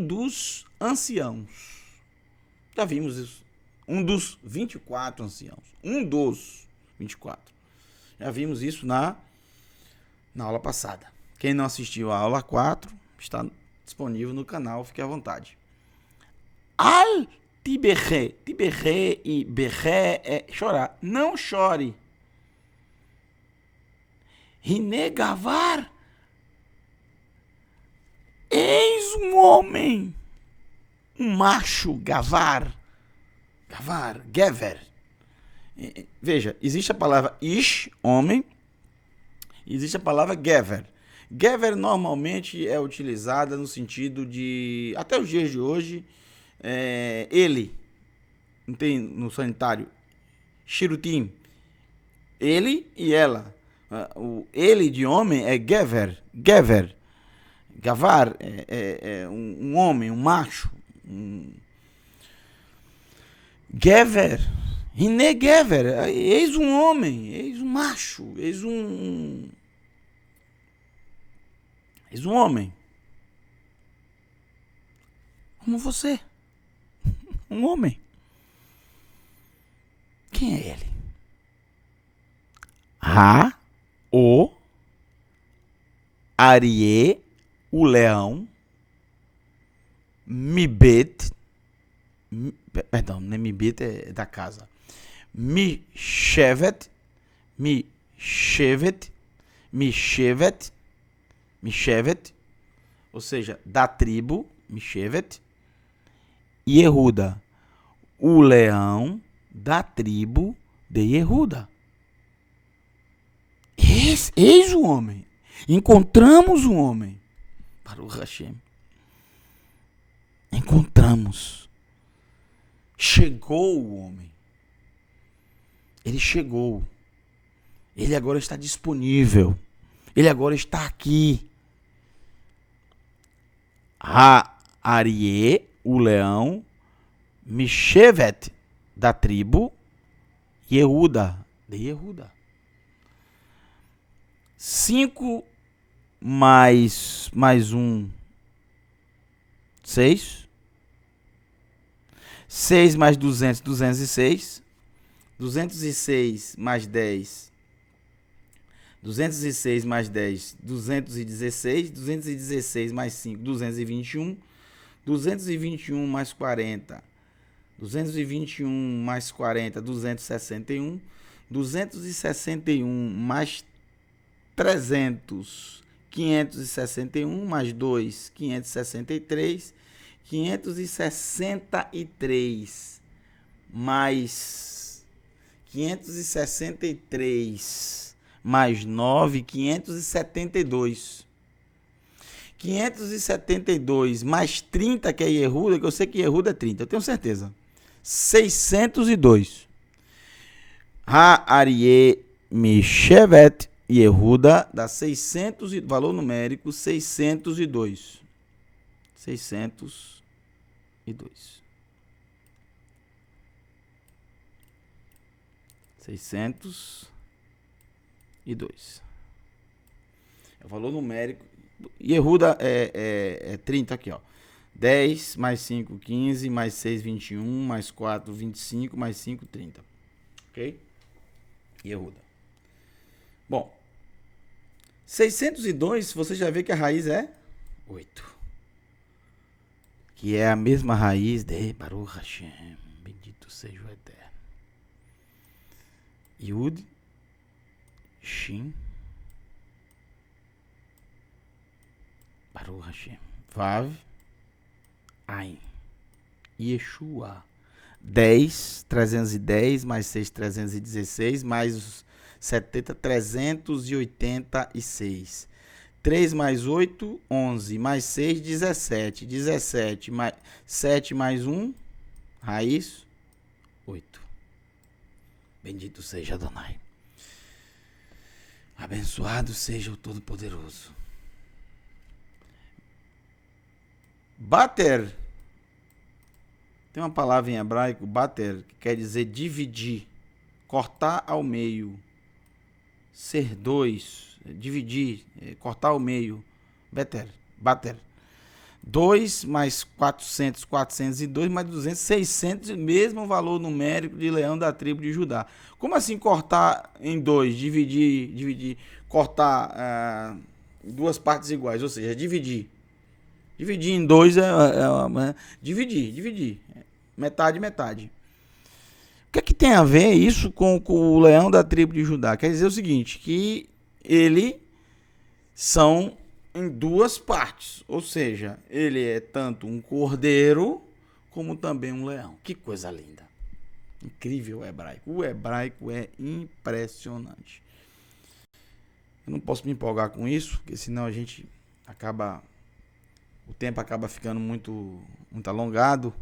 S1: dos anciãos. Já vimos isso. Um dos 24 anciãos. Dos 24. Já vimos isso na aula passada. Quem não assistiu a aula 4, está disponível no canal, fique à vontade. Al Tiberré. Tiberré e berré é chorar. Não chore. Hine gavar. Eis um homem. Um macho, gavar. Gavar, gever. Veja, existe a palavra ish, homem. Existe a palavra gever. Gever normalmente é utilizada no sentido de, até os dias de hoje, ele, não tem no sanitário, shirutim, ele e ela. O ele de homem é gever, gever. Gavar é um homem, um macho. Gever, hine gever, eis um homem, eis um macho, eis um homem. Como você. Um homem. Quem é ele? O Arie, o leão. Mibet. Perdão, não é Mibet, é da casa. Mishevet. Ou seja, da tribo, Mishevet. Yehuda, o leão da tribo de Yehuda. Eis o homem. Encontramos o homem. Baruch Hashem. Encontramos. Chegou o homem. Ele chegou. Ele agora está disponível. Ele agora está aqui. Arie, o leão, Mishevet, da tribo, Yehuda, de Yehuda. 5 mais 1, 6. 6 mais 200, 206. 206 mais 10. 206 mais 10, 216. 216 mais 5, 221. 221 mais 40. 221 mais 40, 261. 261 mais 300, 561 mais 2, 563. 563 mais 563 mais 9, 572. 572 mais 30, que é Yehuda, que eu sei que Yehuda é 30, eu tenho certeza. 602. Arie Mishevet Yehuda dá 600, valor numérico 602. 602. 602. É o valor numérico. Yehuda é 30 aqui, ó. 10 mais 5, 15, mais 6, 21, mais 4, 25, mais 5, 30. Ok? Yehuda. Bom, 602, você já vê que a raiz é 8. Que é a mesma raiz de Baruch Hashem. Bendito seja o Eterno. Yud, Shin, Baruch Hashem. Vav, Ain, Yeshua. 10, 310, mais 6, 316, mais 70, 386. 3 mais 8, 11, mais 6, 17. 17, mais 7 mais 1, raiz, 8. Bendito seja Adonai. Abençoado seja o Todo-Poderoso. Bater. Tem uma palavra em hebraico, bater, que quer dizer dividir, cortar ao meio, ser dois, dividir, cortar ao meio. Bater. 2 mais 400, 402, mais 200, 600, mesmo valor numérico de leão da tribo de Judá. Como assim cortar em dois, dividir, cortar duas partes iguais, ou seja, dividir. Dividir em dois dividir. metade, metade. O que é que tem a ver isso com o leão da tribo de Judá? Quer dizer o seguinte, que ele são em duas partes, ou seja, ele é tanto um cordeiro como também um leão. Que coisa linda. Incrível o hebraico. O hebraico é impressionante. Eu não posso me empolgar com isso, porque senão a gente acaba... O tempo acaba ficando muito alongado.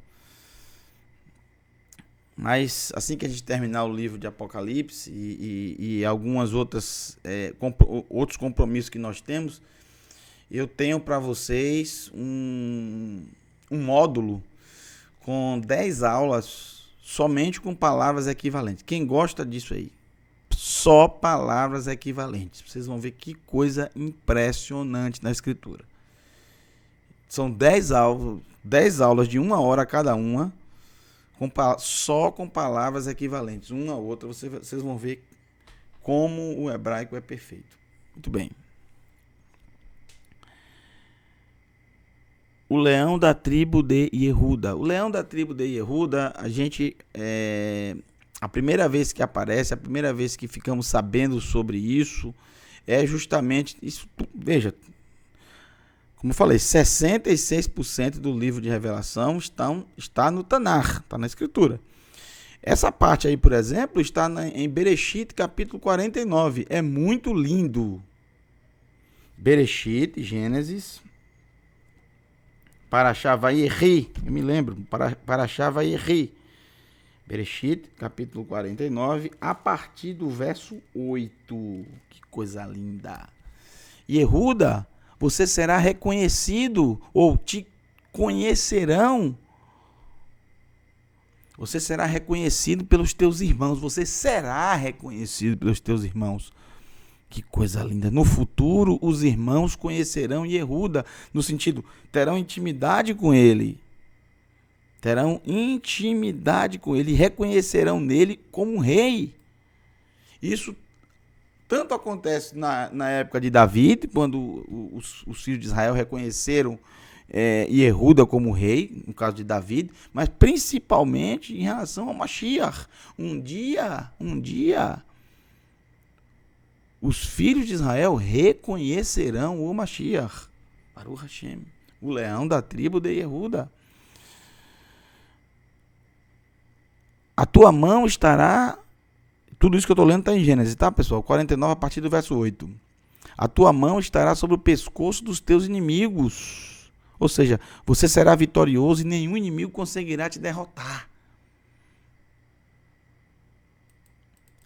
S1: Mas assim que a gente terminar o livro de Apocalipse e algumas outros compromissos que nós temos, eu tenho para vocês um módulo com 10 aulas somente com palavras equivalentes. Quem gosta disso aí? Só palavras equivalentes. Vocês vão ver que coisa impressionante na Escritura. São 10 aulas de 1 hora cada uma, só com palavras equivalentes, uma a outra. Vocês vão ver como o hebraico é perfeito. Muito bem. O leão da tribo de Yehuda. O leão da tribo de Yehuda, a primeira vez que aparece, a primeira vez que ficamos sabendo sobre isso, é justamente isso. Veja, como eu falei, 66% do livro de Revelação está no Tanar, está na Escritura. Essa parte aí, por exemplo, está em Bereshit, capítulo 49. É muito lindo. Bereshit, Gênesis, Parashá Vayeri, eu me lembro, Parashá Vayeri. Bereshit, capítulo 49, a partir do verso 8. Que coisa linda. Yehuda, você será reconhecido, ou te conhecerão. Você será reconhecido pelos teus irmãos. Você será reconhecido pelos teus irmãos. Que coisa linda. No futuro, os irmãos conhecerão Yehuda, no sentido, terão intimidade com ele. Terão intimidade com ele, reconhecerão nele como rei. Isso tanto acontece na época de Davi, quando os filhos de Israel reconheceram Yehuda como rei, no caso de Davi, mas principalmente em relação ao Mashiach. Um dia, os filhos de Israel reconhecerão o Mashiach, Baruch Hashem, o leão da tribo de Yehuda. A tua mão estará... Tudo isso que eu estou lendo está em Gênesis, tá, pessoal? 49, a partir do verso 8. A tua mão estará sobre o pescoço dos teus inimigos. Ou seja, você será vitorioso e nenhum inimigo conseguirá te derrotar.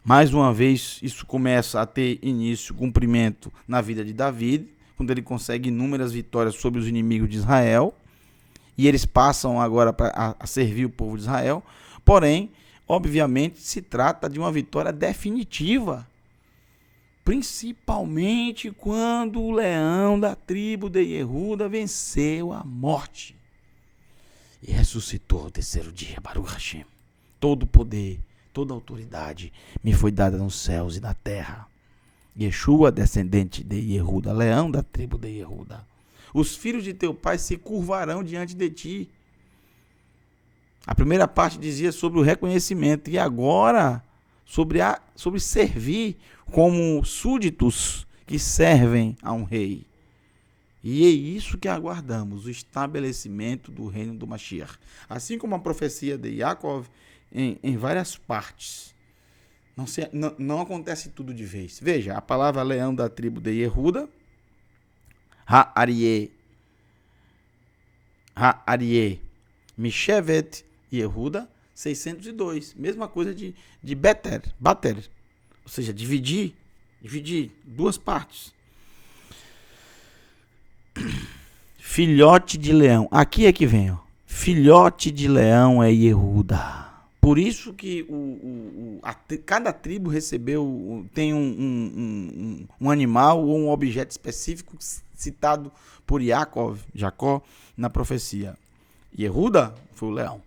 S1: Mais uma vez, isso começa a ter início, cumprimento na vida de Davi, quando ele consegue inúmeras vitórias sobre os inimigos de Israel. E eles passam agora a servir o povo de Israel. Porém, obviamente, se trata de uma vitória definitiva. Principalmente quando o leão da tribo de Yehuda venceu a morte. E ressuscitou ao terceiro dia, Baruch Hashem. Todo o poder, toda a autoridade me foi dada nos céus e na terra. Yeshua, descendente de Yehuda, leão da tribo de Yehuda. Os filhos de teu pai se curvarão diante de ti. A primeira parte dizia sobre o reconhecimento e agora sobre servir como súditos que servem a um rei. E é isso que aguardamos, o estabelecimento do reino do Mashiach. Assim como a profecia de Yaakov em várias partes. Não acontece tudo de vez. Veja, a palavra leão da tribo de Yehuda, Ha'aryeh, Mishevet Yehuda, 602. Mesma coisa de Bater, ou seja, dividir duas partes. Filhote de leão. Aqui é que vem, ó. Filhote de leão é Yehuda. Por isso que cada tribo tem um animal ou um objeto específico citado por Jacó, na profecia. Yehuda foi o leão.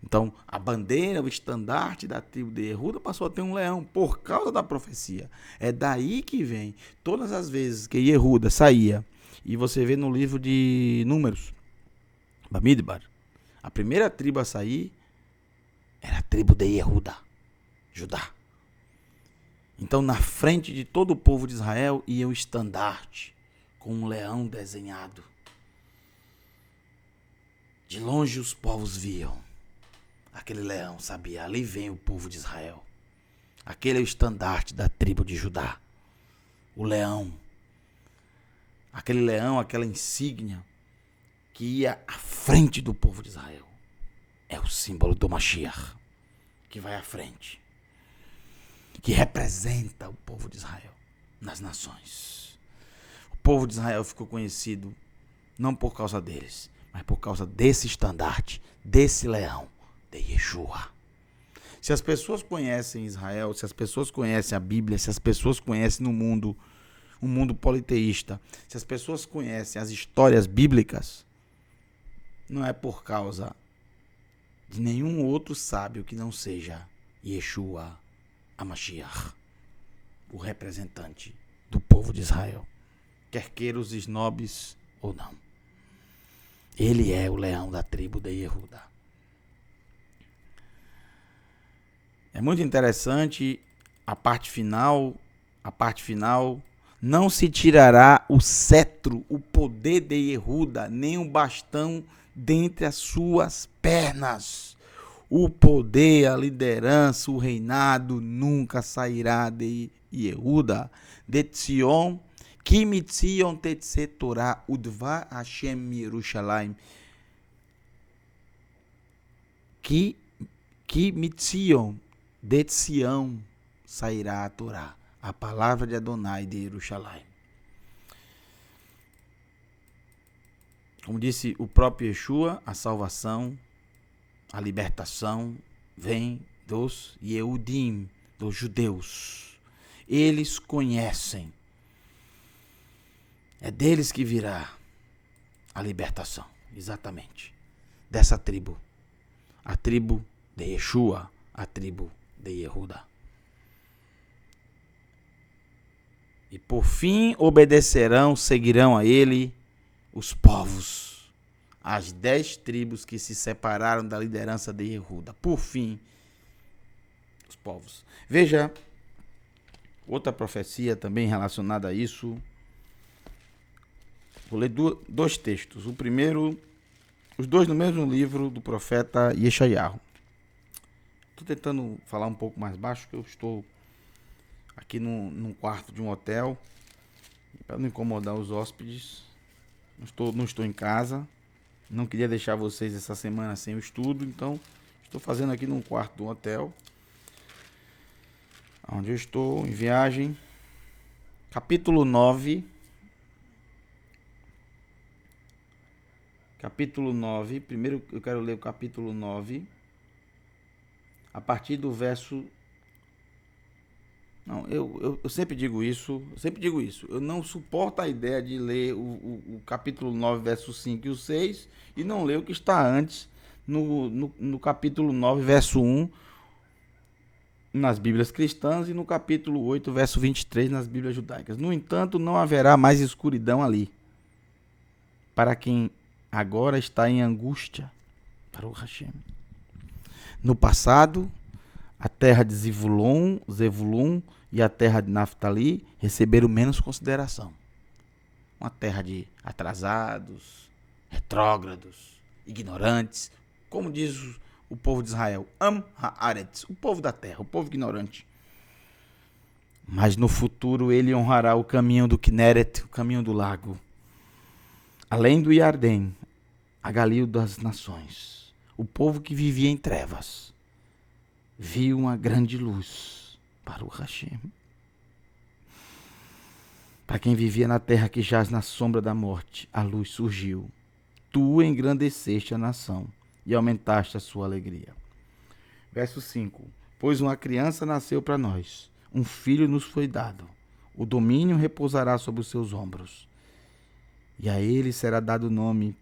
S1: Então, a bandeira, o estandarte da tribo de Yehuda passou a ter um leão por causa da profecia. É daí que vem. Todas as vezes que Yehuda saía, e você vê no livro de Números, Bamidbar, A primeira tribo a sair era a tribo de Yehuda, Judá. Então, na frente de todo o povo de Israel ia o estandarte com um leão desenhado. De longe os povos viam. Aquele leão sabia, ali vem o povo de Israel. Aquele é o estandarte da tribo de Judá. O leão. Aquele leão, aquela insígnia que ia à frente do povo de Israel. É o símbolo do Mashiach, que vai à frente. Que representa o povo de Israel nas nações. O povo de Israel ficou conhecido não por causa deles, mas por causa desse estandarte, desse leão, de Yeshua. Se as pessoas conhecem Israel, se as pessoas conhecem a Bíblia, se as pessoas conhecem no mundo, um mundo politeísta, se as pessoas conhecem as histórias bíblicas, não é por causa de nenhum outro sábio que não seja Yeshua HaMashiach, o representante do povo de Israel, quer queira os snobs ou não. Ele é o leão da tribo de Yehuda. É muito interessante a parte final, não se tirará o cetro, o poder de Yehuda, nem o bastão dentre as suas pernas. O poder, a liderança, o reinado nunca sairá de Yehuda. De Tzion, ki mitzion tetse Torah, udva Hashem Yerushalayim. Ki mitzion, de Sião sairá a Torá, a palavra de Adonai de Yerushalayim. Como disse o próprio Yeshua, a salvação, a libertação vem dos Yehudim, dos judeus. Eles conhecem. É deles que virá a libertação, exatamente. Dessa tribo. A tribo de Yeshua, a tribo de Yehuda. E por fim obedecerão, seguirão a ele os povos, as 10 tribos que se separaram da liderança de Yehuda. Por fim, os povos. Veja, outra profecia também relacionada a isso. Vou ler dois textos. O primeiro, os dois no mesmo livro do profeta Yeshayahu. Estou tentando falar um pouco mais baixo, porque eu estou aqui num quarto de um hotel, para não incomodar os hóspedes. Não estou em casa. Não queria deixar vocês essa semana sem o estudo, então estou fazendo aqui num quarto do hotel, onde eu estou em viagem. Capítulo 9. Capítulo 9. Primeiro eu quero ler o capítulo 9. A partir do verso... Não, eu sempre digo isso. Eu não suporto a ideia de ler o capítulo 9, verso 5 e o 6 e não ler o que está antes no capítulo 9, verso 1 nas Bíblias cristãs e no capítulo 8, verso 23 nas Bíblias judaicas. No entanto, não haverá mais escuridão ali para quem agora está em angústia. Baruch Hashem. No passado, a terra de Zevulun e a terra de Naftali receberam menos consideração. Uma terra de atrasados, retrógrados, ignorantes, como diz o povo de Israel, Am Haaretz, o povo da terra, o povo ignorante. Mas no futuro ele honrará o caminho do Kinneret, o caminho do lago, além do Iardém, a Galil das nações. O povo que vivia em trevas viu uma grande luz. Baruch Hashem. Para quem vivia na terra que jaz na sombra da morte, a luz surgiu. Tu engrandeceste a nação e aumentaste a sua alegria. Verso 5. Pois uma criança nasceu para nós, um filho nos foi dado. O domínio repousará sobre os seus ombros. E a ele será dado o nome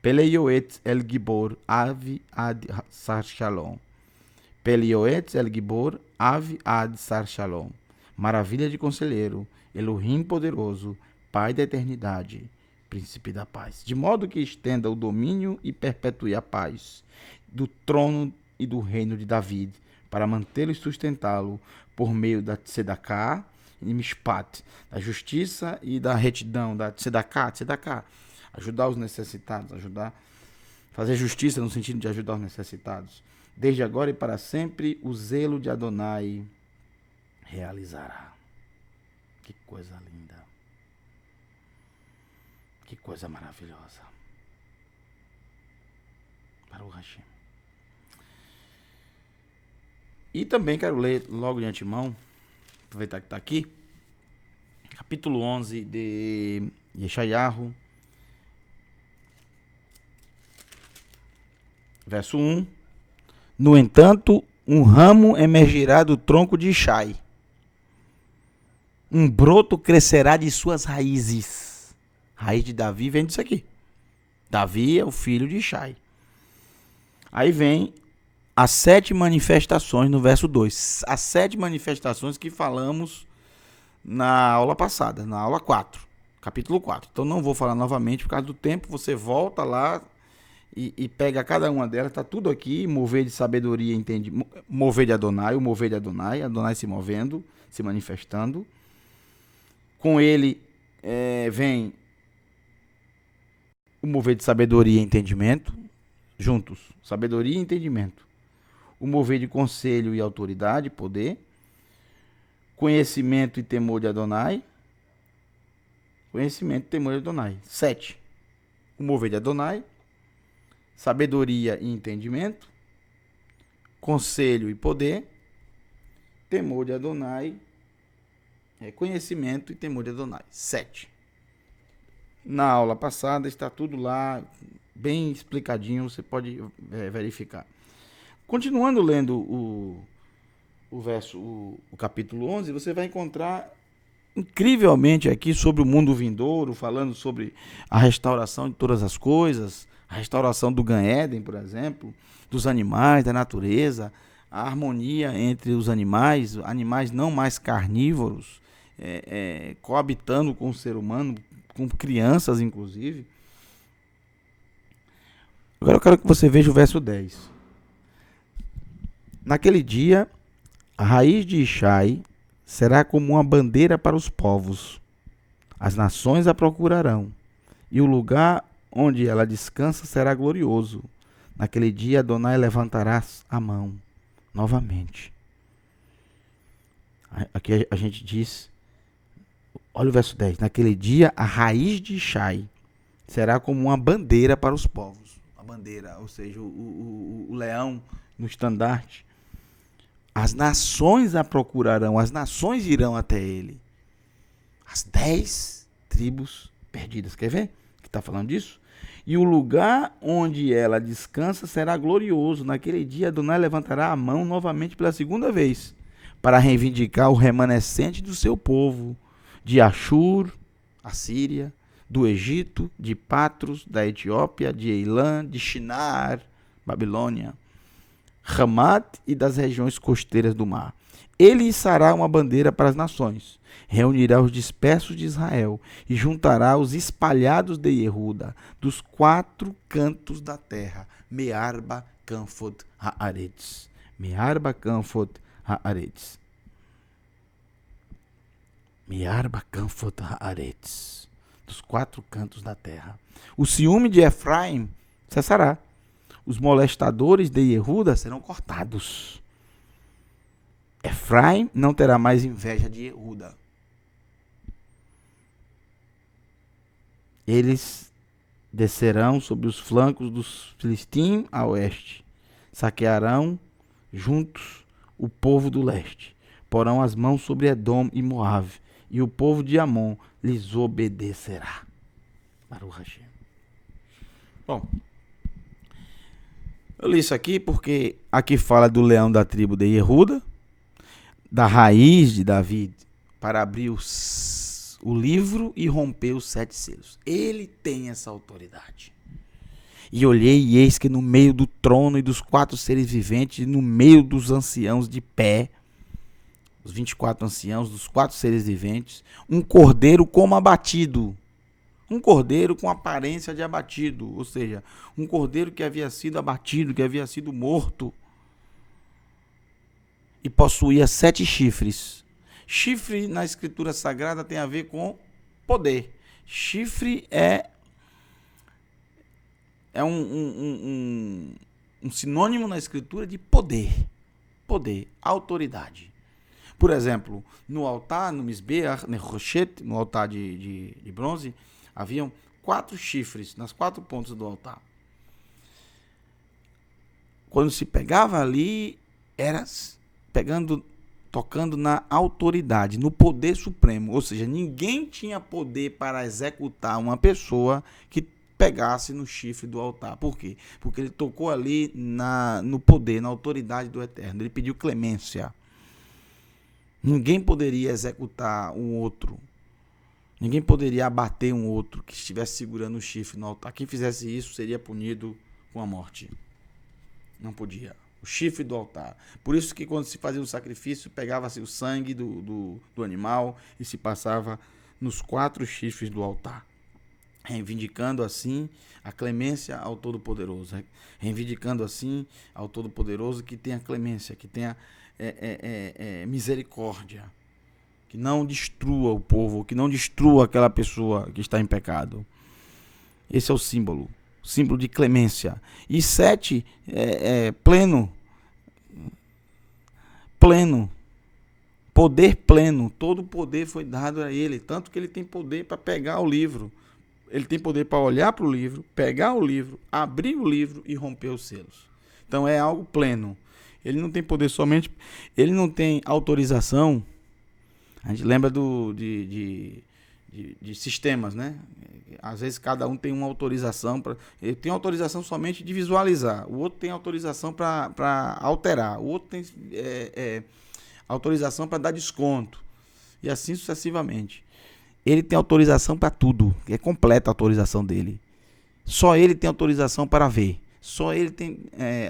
S1: Peleioet El Gibor Avi Ad Sar Shalom. Peleioet El Gibor Avi Ad Sar Shalom. Maravilha de conselheiro, Elohim poderoso, Pai da eternidade, príncipe da paz, de modo que estenda o domínio e perpetue a paz do trono e do reino de David, para mantê-lo e sustentá-lo por meio da tzedakah e mishpat, da justiça e da retidão, da tzedakah, ajudar os necessitados, fazer justiça no sentido de ajudar os necessitados. Desde agora e para sempre, o zelo de Adonai realizará. Que coisa linda. Que coisa maravilhosa. Baruch Hashem. E também quero ler logo de antemão, aproveitar que está aqui, capítulo 11 de Yeshayahu, verso 1. No entanto, um ramo emergirá do tronco de Ishai. Um broto crescerá de suas raízes. Raiz de Davi vem disso aqui. Davi é o filho de Ishai. Aí vem as 7 manifestações no verso 2. As 7 manifestações que falamos na aula passada, na aula 4, capítulo 4. Então não vou falar novamente por causa do tempo. Você volta lá e pega cada uma delas. Está tudo aqui. Mover de sabedoria, entende? Mover de Adonai, o mover de Adonai. Adonai se movendo, se manifestando. Com ele vem o mover de sabedoria e entendimento. Juntos, sabedoria e entendimento. O mover de conselho e autoridade, poder. Conhecimento e temor de Adonai. Conhecimento e temor de Adonai. 7. O mover de Adonai. Sabedoria e entendimento. Conselho e poder. Temor de Adonai. Conhecimento e temor de Adonai. 7. Na aula passada está tudo lá, bem explicadinho, você pode verificar. Continuando lendo o capítulo 11, você vai encontrar incrivelmente aqui sobre o mundo vindouro, falando sobre a restauração de todas as coisas, a restauração do Gan Éden, por exemplo, dos animais, da natureza, a harmonia entre os animais não mais carnívoros, coabitando com o ser humano, com crianças inclusive. Agora eu quero que você veja o verso 10. Naquele dia, a raiz de Ishai será como uma bandeira para os povos. As nações a procurarão, e o lugar onde ela descansa será glorioso. Naquele dia, Adonai levantará a mão novamente. Aqui a gente diz, olha o verso 10. Naquele dia, a raiz de Ishai será como uma bandeira para os povos. A bandeira, ou seja, o leão no estandarte. As nações a procurarão, as nações irão até ele. As 10 tribos perdidas. Quer ver que está falando disso? E o lugar onde ela descansa será glorioso. Naquele dia, Adonai levantará a mão novamente pela segunda vez, para reivindicar o remanescente do seu povo, de Ashur, a Síria, do Egito, de Patros, da Etiópia, de Eilã, de Shinar, Babilônia, Ramat e das regiões costeiras do mar. Ele içará uma bandeira para as nações, reunirá os dispersos de Israel e juntará os espalhados de Yehuda, dos 4 cantos da terra. Me'arba Kanfot Haaretz. Me'arba Kanfot Haaretz. Me'arba Kanfot Haaretz. Dos 4 cantos da terra. O ciúme de Efraim cessará. Os molestadores de Yehuda serão cortados. Efraim não terá mais inveja de Yehuda. Eles descerão sobre os flancos dos Filistim a oeste. Saquearão juntos o povo do leste. Porão as mãos sobre Edom e Moabe. E o povo de Amon lhes obedecerá. Baruch Hashem. Bom, eu li isso aqui porque aqui fala do leão da tribo de Yehuda, da raiz de David, para abrir o livro e romper os 7 selos. Ele tem essa autoridade. E olhei, e eis que no meio do trono e dos 4 seres viventes, e no meio dos anciãos de pé, os 24 anciãos, dos 4 seres viventes, um cordeiro como abatido, Um cordeiro com aparência de abatido, ou seja, um cordeiro que havia sido abatido, que havia sido morto. E possuía 7 chifres. Chifre na escritura sagrada tem a ver com poder. Chifre é um sinônimo na escritura de poder. Poder, autoridade. Por exemplo, no altar, no Misbeach, no altar de bronze, haviam 4 chifres nas 4 pontas do altar. Quando se pegava ali, era tocando na autoridade, no poder supremo. Ou seja, ninguém tinha poder para executar uma pessoa que pegasse no chifre do altar. Por quê? Porque ele tocou ali no poder, na autoridade do Eterno. Ele pediu clemência. Ninguém poderia executar um outro. Ninguém poderia abater um outro que estivesse segurando o chifre no altar. Quem fizesse isso seria punido com a morte. Não podia. O chifre do altar. Por isso que quando se fazia o sacrifício, pegava-se o sangue do animal e se passava nos 4 chifres do altar. Reivindicando assim a clemência ao Todo-Poderoso. Reivindicando assim ao Todo-Poderoso que tenha clemência, que tenha misericórdia. Que não destrua o povo, que não destrua aquela pessoa que está em pecado. Esse é o símbolo de clemência. E 7 pleno, poder pleno. Todo o poder foi dado a ele, tanto que ele tem poder para pegar o livro. Ele tem poder para olhar para o livro, pegar o livro, abrir o livro e romper os selos. Então é algo pleno. Ele não tem poder somente, ele não tem autorização. A gente lembra de sistemas, né? Às vezes cada um tem uma autorização. Ele tem autorização somente de visualizar. O outro tem autorização para alterar. O outro tem autorização para dar desconto. E assim sucessivamente. Ele tem autorização para tudo. É completa a autorização dele. Só ele tem autorização para ver. Só ele tem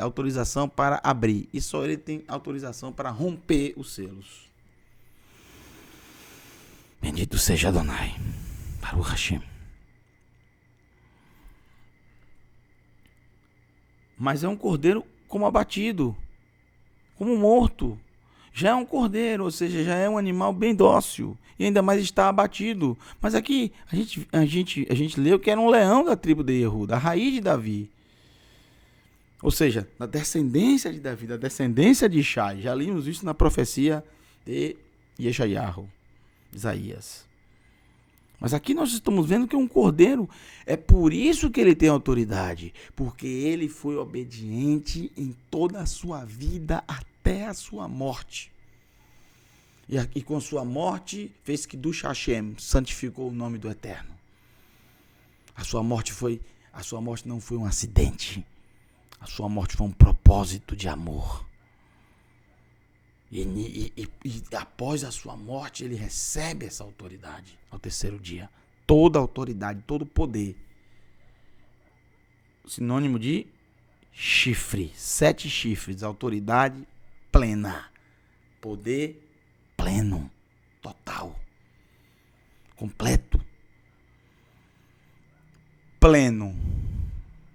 S1: autorização para abrir. E só ele tem autorização para romper os selos. Bendito seja Adonai. Baruch Hashem. Mas é um cordeiro como abatido, como morto. Já é um cordeiro, ou seja, já é um animal bem dócil. E ainda mais está abatido. Mas aqui a gente leu que era um leão da tribo de Jeú, da raiz de Davi. Ou seja, da descendência de Davi, da descendência de Ishai. Já lemos isso na profecia de Yeshayahu. Isaías. Mas aqui nós estamos vendo que é um cordeiro. É por isso que ele tem autoridade. Porque ele foi obediente em toda a sua vida até a sua morte. E com sua morte fez que Kedush Hashem, santificou o nome do Eterno. A sua morte não foi um acidente. A sua morte foi um propósito de amor. E após a sua morte, ele recebe essa autoridade ao terceiro dia. Toda autoridade, todo poder. Sinônimo de chifre. 7 chifres. Autoridade plena. Poder pleno. Total. Completo. Pleno.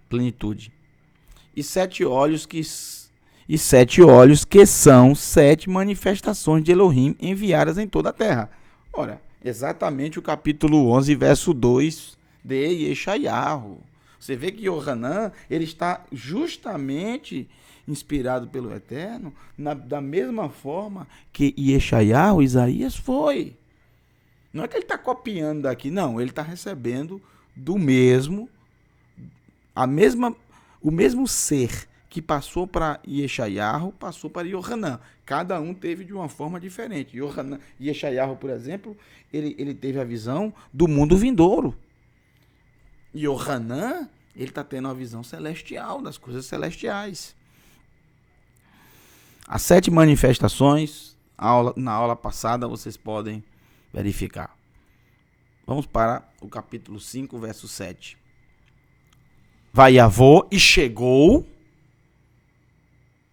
S1: Plenitude. E 7 olhos que são 7 manifestações de Elohim enviadas em toda a terra. Ora, exatamente o capítulo 11, verso 2 de Yeshayahu. Você vê que Yohanan, ele está justamente inspirado pelo Eterno, da mesma forma que Yeshayahu, Isaías, foi. Não é que ele está copiando daqui, não. Ele está recebendo do mesmo, o mesmo ser que passou para Yeshayahu, passou para Yohanan. Cada um teve de uma forma diferente. Yeshayahu, por exemplo, ele teve a visão do mundo vindouro. Yohanan, ele está tendo a visão celestial, das coisas celestiais. As 7 manifestações, na aula passada, vocês podem verificar. Vamos para o capítulo 5, verso 7. Vaiavô, e chegou.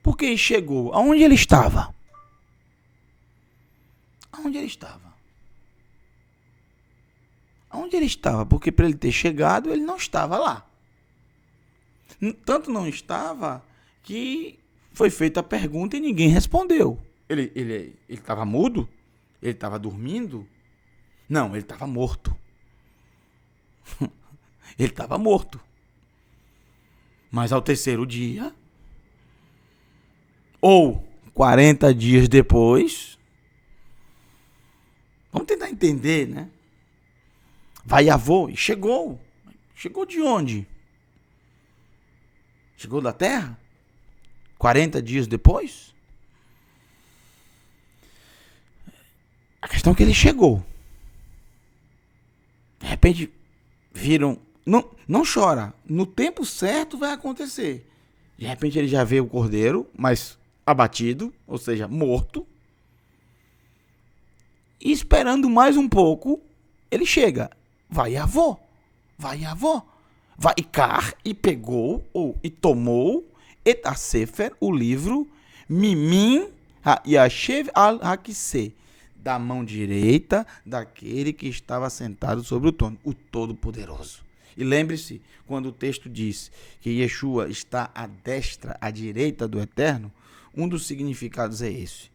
S1: Por que chegou? Aonde ele estava? Aonde ele estava? Onde ele estava? Porque para ele ter chegado, ele não estava lá. Tanto não estava que foi feita a pergunta e ninguém respondeu. Ele estava mudo? Ele estava dormindo? Não, ele estava morto. Ele estava morto. Mas ao terceiro dia, ou 40 dias depois, vamos tentar entender, né? Vaiavô, e chegou. Chegou de onde? Chegou da terra? 40 dias depois? A questão é que ele chegou. De repente, viram... Não chora. No tempo certo vai acontecer. De repente ele já vê o cordeiro, mas abatido, ou seja, morto. E esperando mais um pouco, ele chega. Vaiavô. Vaikar, e pegou, e tomou, et a Sefer, o livro, Mimim Yashev al-Hakiseh, da mão direita daquele que estava sentado sobre o trono, o Todo-Poderoso. E lembre-se, quando o texto diz que Yeshua está à destra, à direita do Eterno, um dos significados é esse.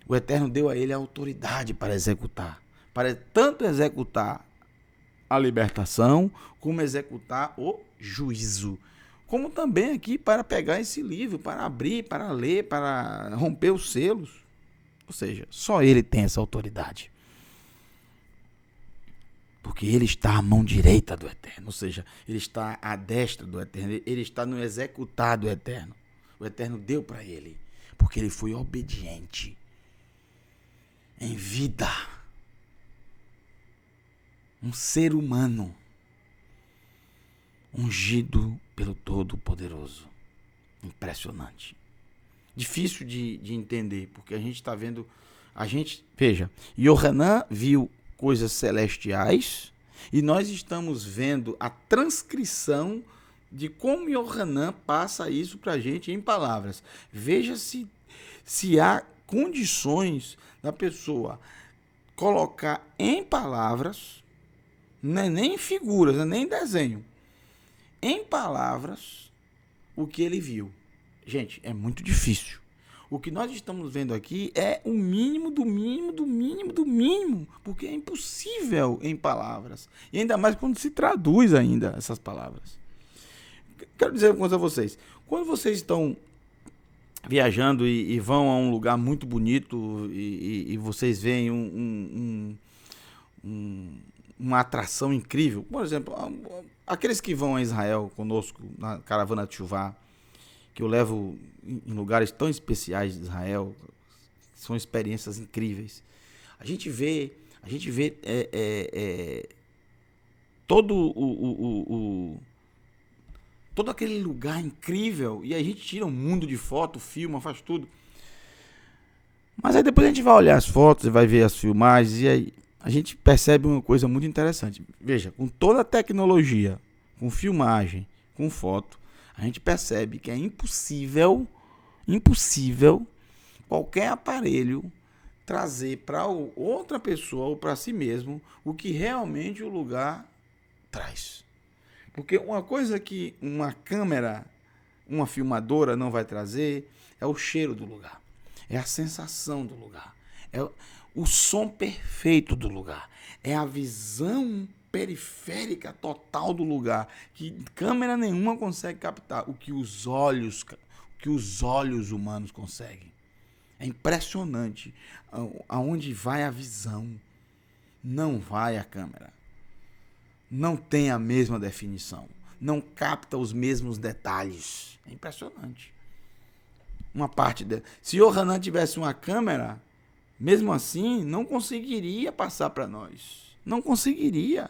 S1: O Eterno deu a ele a autoridade para executar, para tanto executar a libertação, como executar o juízo. Como também aqui para pegar esse livro, para abrir, para ler, para romper os selos. Ou seja, só ele tem essa autoridade. Porque ele está à mão direita do Eterno, ou seja, ele está à destra do Eterno, ele está no executar do Eterno. O Eterno deu para ele, porque ele foi obediente em vida. Um ser humano ungido pelo Todo-Poderoso. Impressionante. Difícil de entender, porque a gente está vendo... Veja, Yohanan viu coisas celestiais e nós estamos vendo a transcrição de como Yohanan passa isso para a gente em palavras. Veja se há condições da pessoa colocar em palavras, não é nem em figuras, não é nem em desenho, em palavras o que ele viu. Gente, é muito difícil. O que nós estamos vendo aqui é o mínimo do mínimo do mínimo do mínimo, porque é impossível em palavras. E ainda mais quando se traduz ainda essas palavras. Quero dizer uma coisa a vocês. Quando vocês estão viajando e vão a um lugar muito bonito e vocês veem uma atração incrível, por exemplo, aqueles que vão a Israel conosco na caravana de Teshuvah, que eu levo em lugares tão especiais de Israel, são experiências incríveis. A gente vê todo aquele lugar incrível, e a gente tira um mundo de foto, filma, faz tudo. Mas aí depois a gente vai olhar as fotos e vai ver as filmagens, e aí a gente percebe uma coisa muito interessante. Veja, com toda a tecnologia, com filmagem, com foto, a gente percebe que é impossível qualquer aparelho trazer para outra pessoa ou para si mesmo o que realmente o lugar traz. Porque uma coisa que uma câmera, uma filmadora não vai trazer é o cheiro do lugar, é a sensação do lugar, é o som perfeito do lugar, é a visão periférica total do lugar, que câmera nenhuma consegue captar, o que os olhos humanos conseguem. É impressionante aonde vai a visão, não vai a câmera. Não tem a mesma definição, não capta os mesmos detalhes. É impressionante. Uma parte se Yohanan tivesse uma câmera, mesmo assim, não conseguiria passar para nós. Não conseguiria.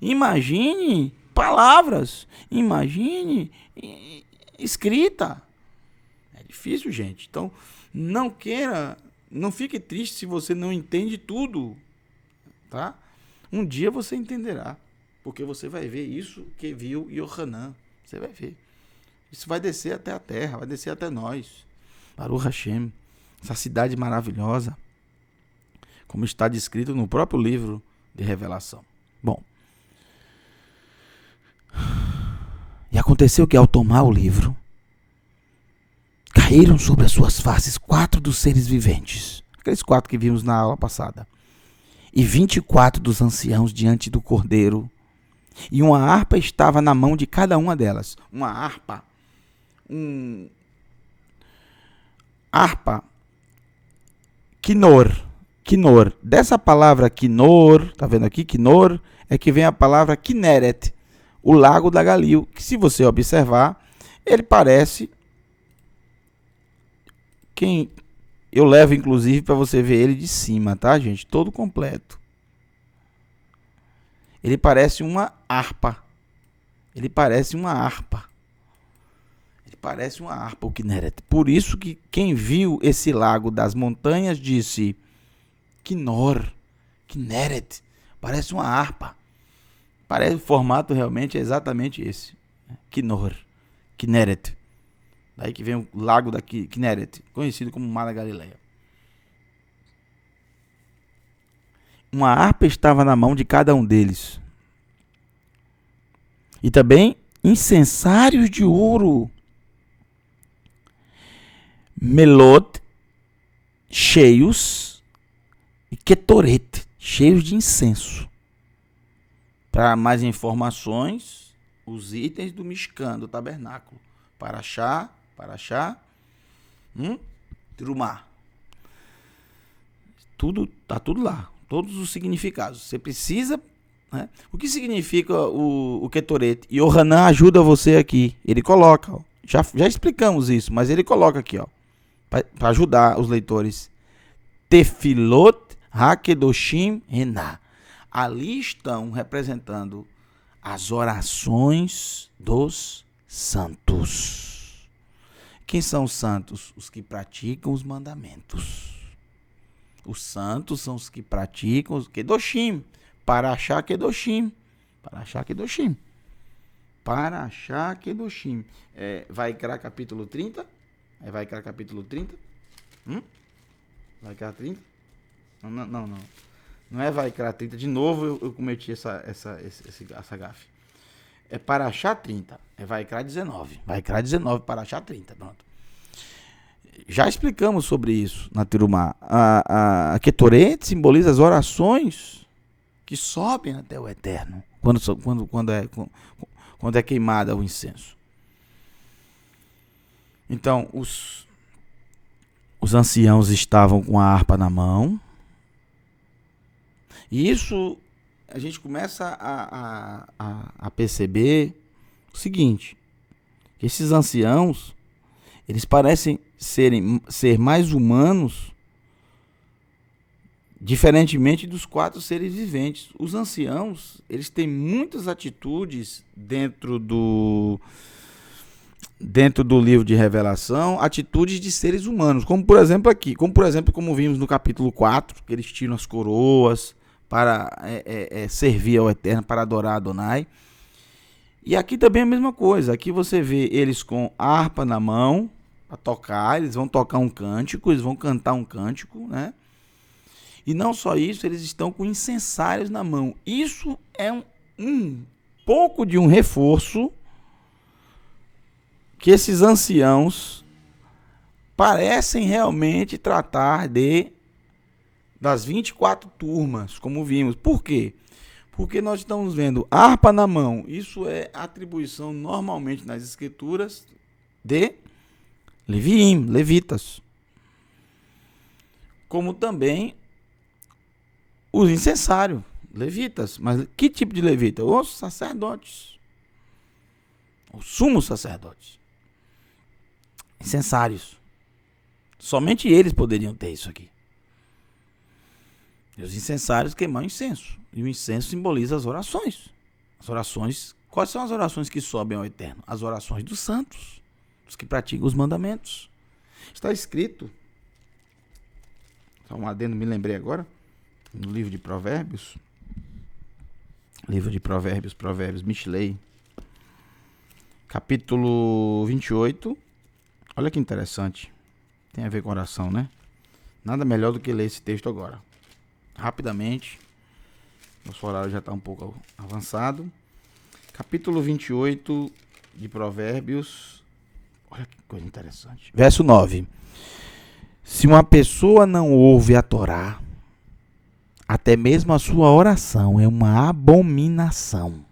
S1: Imagine palavras, imagine escrita. É difícil, gente. Então, não fique triste se você não entende tudo, tá? Um dia você entenderá, porque você vai ver isso que viu Yohanan. Você vai ver. Isso vai descer até a terra, vai descer até nós. Baruch Hashem, essa cidade maravilhosa, como está descrito no próprio livro de revelação. Bom, e aconteceu que ao tomar o livro, caíram sobre as suas faces 4 dos seres viventes, aqueles 4 que vimos na aula passada, e 24 dos anciãos diante do Cordeiro, e uma harpa estava na mão de cada uma delas. Uma harpa, harpa, quinor. Dessa palavra quinor, tá vendo aqui? Quinor é que vem a palavra Kineret, o lago da Galil, que se você observar, ele parece... Eu levo, inclusive, para você ver ele de cima, tá, gente? Todo completo. Ele parece uma harpa. O Kineret. Por isso que quem viu esse lago das montanhas disse... Kineret, parece uma harpa. O formato realmente é exatamente esse. Kineret. Daí que vem o lago da Kineret, conhecido como Mar da Galileia. Uma harpa estava na mão de cada um deles. E também incensários de ouro, melot, cheios, e ketoret, cheios de incenso. Para mais informações, os itens do Mishkan, do tabernáculo. Parashá, Terumá. Tá tudo lá. Todos os significados. Você precisa... Né? O que significa o Ketoret? E o Hanan ajuda você aqui. Ele coloca. Ó, já explicamos isso, mas ele coloca aqui, para ajudar os leitores. Tefilot HaKedoshim Henah. Ali estão representando as orações dos santos. Quem são os santos? Os que praticam os mandamentos. Os santos são os que praticam os Kedoshim. Parashá Kedoshim. Vaikra capítulo 30. Vaikra capítulo 30. Vaikra 30. Não. Não é Vaikra 30. De novo eu cometi essa gafe. É Parashá 30. É Vaikra 19. Vaikra 19, Parashá 30. Pronto. Já explicamos sobre isso na Terumá. A Ketoret simboliza as orações que sobem até o Eterno. Quando é queimada o incenso. Então, os anciãos estavam com a harpa na mão. E isso a gente começa a perceber o seguinte, que esses anciãos, eles parecem ser mais humanos, diferentemente dos 4 seres viventes. Os anciãos, eles têm muitas atitudes dentro do livro de Revelação, atitudes de seres humanos, como por exemplo como vimos no capítulo 4, que eles tiram as coroas para servir ao Eterno, para adorar Adonai. E aqui também é a mesma coisa. Aqui você vê eles com a harpa na mão, para tocar, eles vão tocar um cântico, eles vão cantar um cântico, né? E não só isso, eles estão com incensários na mão. Isso é um pouco de um reforço que esses anciãos parecem realmente tratar das 24 turmas, como vimos. Por quê? Porque nós estamos vendo harpa na mão. Isso é atribuição normalmente nas escrituras de levitas. Como também os incensários, levitas. Mas que tipo de levita? Os sacerdotes. Os sumos sacerdotes. Incensários. Somente eles poderiam ter isso aqui. E os incensários queimam incenso. E o incenso simboliza as orações. As orações. Quais são as orações que sobem ao Eterno? As orações dos santos. Os que praticam os mandamentos. Está escrito. Só um adendo, me lembrei agora. No livro de Provérbios. Provérbios, Mishlei. Capítulo 28. Olha que interessante. Tem a ver com oração, né? Nada melhor do que ler esse texto agora. Rapidamente. Nosso horário já está um pouco avançado. Capítulo 28 de Provérbios. Olha que coisa interessante. Verso 9. Se uma pessoa não ouve a Torá, até mesmo a sua oração é uma abominação.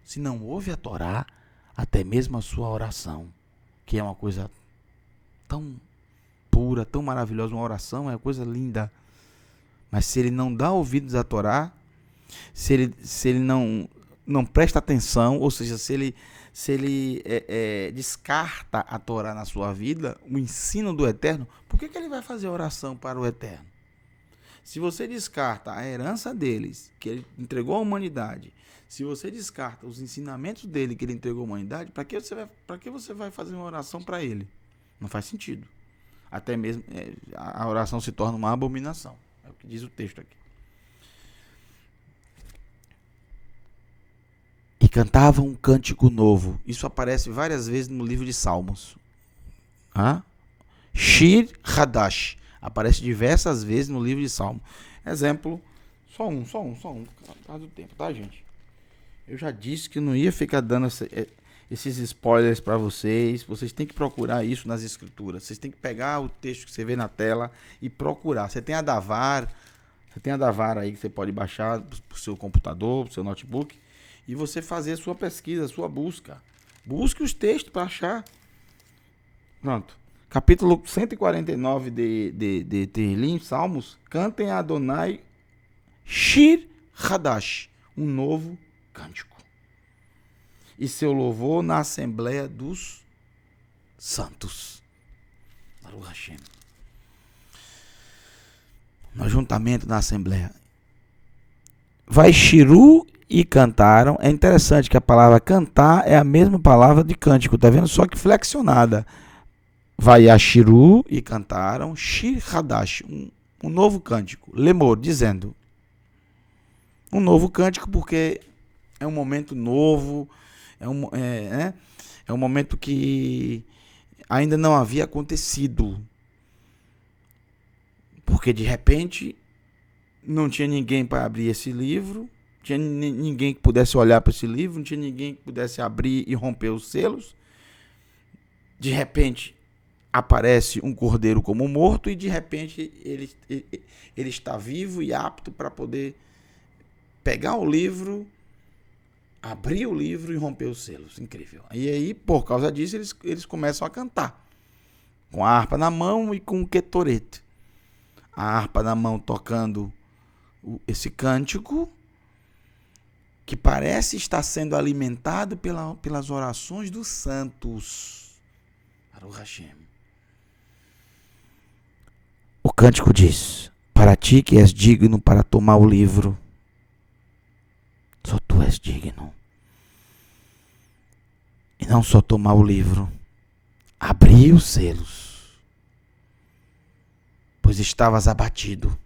S1: Se não ouve a Torá, até mesmo a sua oração, que é uma coisa tão pura, tão maravilhosa, uma oração é uma coisa linda. Mas se ele não dá ouvidos à Torá, se ele não presta atenção, ou seja, se ele descarta a Torá na sua vida, o ensino do Eterno, por que ele vai fazer oração para o Eterno? Se você descarta a herança deles, que ele entregou à humanidade, se você descarta os ensinamentos dele que ele entregou à humanidade, para que você vai fazer uma oração para ele? Não faz sentido. Até mesmo a oração se torna uma abominação. É o que diz o texto aqui. E cantavam um cântico novo. Isso aparece várias vezes no livro de Salmos. Shir Hadash. Aparece diversas vezes no livro de Salmos. Exemplo, só um, por causa do tempo, tá, gente? Eu já disse que não ia ficar dando esses spoilers para vocês. Vocês têm que procurar isso nas escrituras. Vocês têm que pegar o texto que você vê na tela e procurar. Você tem a Davar aí que você pode baixar para o seu computador, para o seu notebook, e você fazer a sua pesquisa, a sua busca. Busque os textos para achar. Pronto. Capítulo 149 de Tehillim, Salmos. Cantem a Adonai Shir Hadash, um novo cântico. E seu louvor na Assembleia dos Santos. Baruch Hashem. No ajuntamento da Assembleia. Vai Shiru e cantaram. É interessante que a palavra cantar é a mesma palavra de cântico, tá vendo? Só que flexionada. Vai a Shiru e cantaram Shir Hadash, um novo cântico. Lemor, dizendo. Um novo cântico porque é um momento novo, é um momento que ainda não havia acontecido. Porque de repente não tinha ninguém para abrir esse livro, não tinha ninguém que pudesse olhar para esse livro, não tinha ninguém que pudesse abrir e romper os selos. De repente aparece um cordeiro como morto e de repente ele está vivo e apto para poder pegar o livro, abrir o livro e romper os selos. Incrível. E aí, por causa disso, eles começam a cantar. Com a harpa na mão e com o quetorete. A harpa na mão tocando esse cântico que parece estar sendo alimentado pelas orações dos santos. Baruch Hashem. O cântico diz: para ti que és digno para tomar o livro, só tu és digno. E não só tomar o livro, abrir os selos, pois estavas abatido.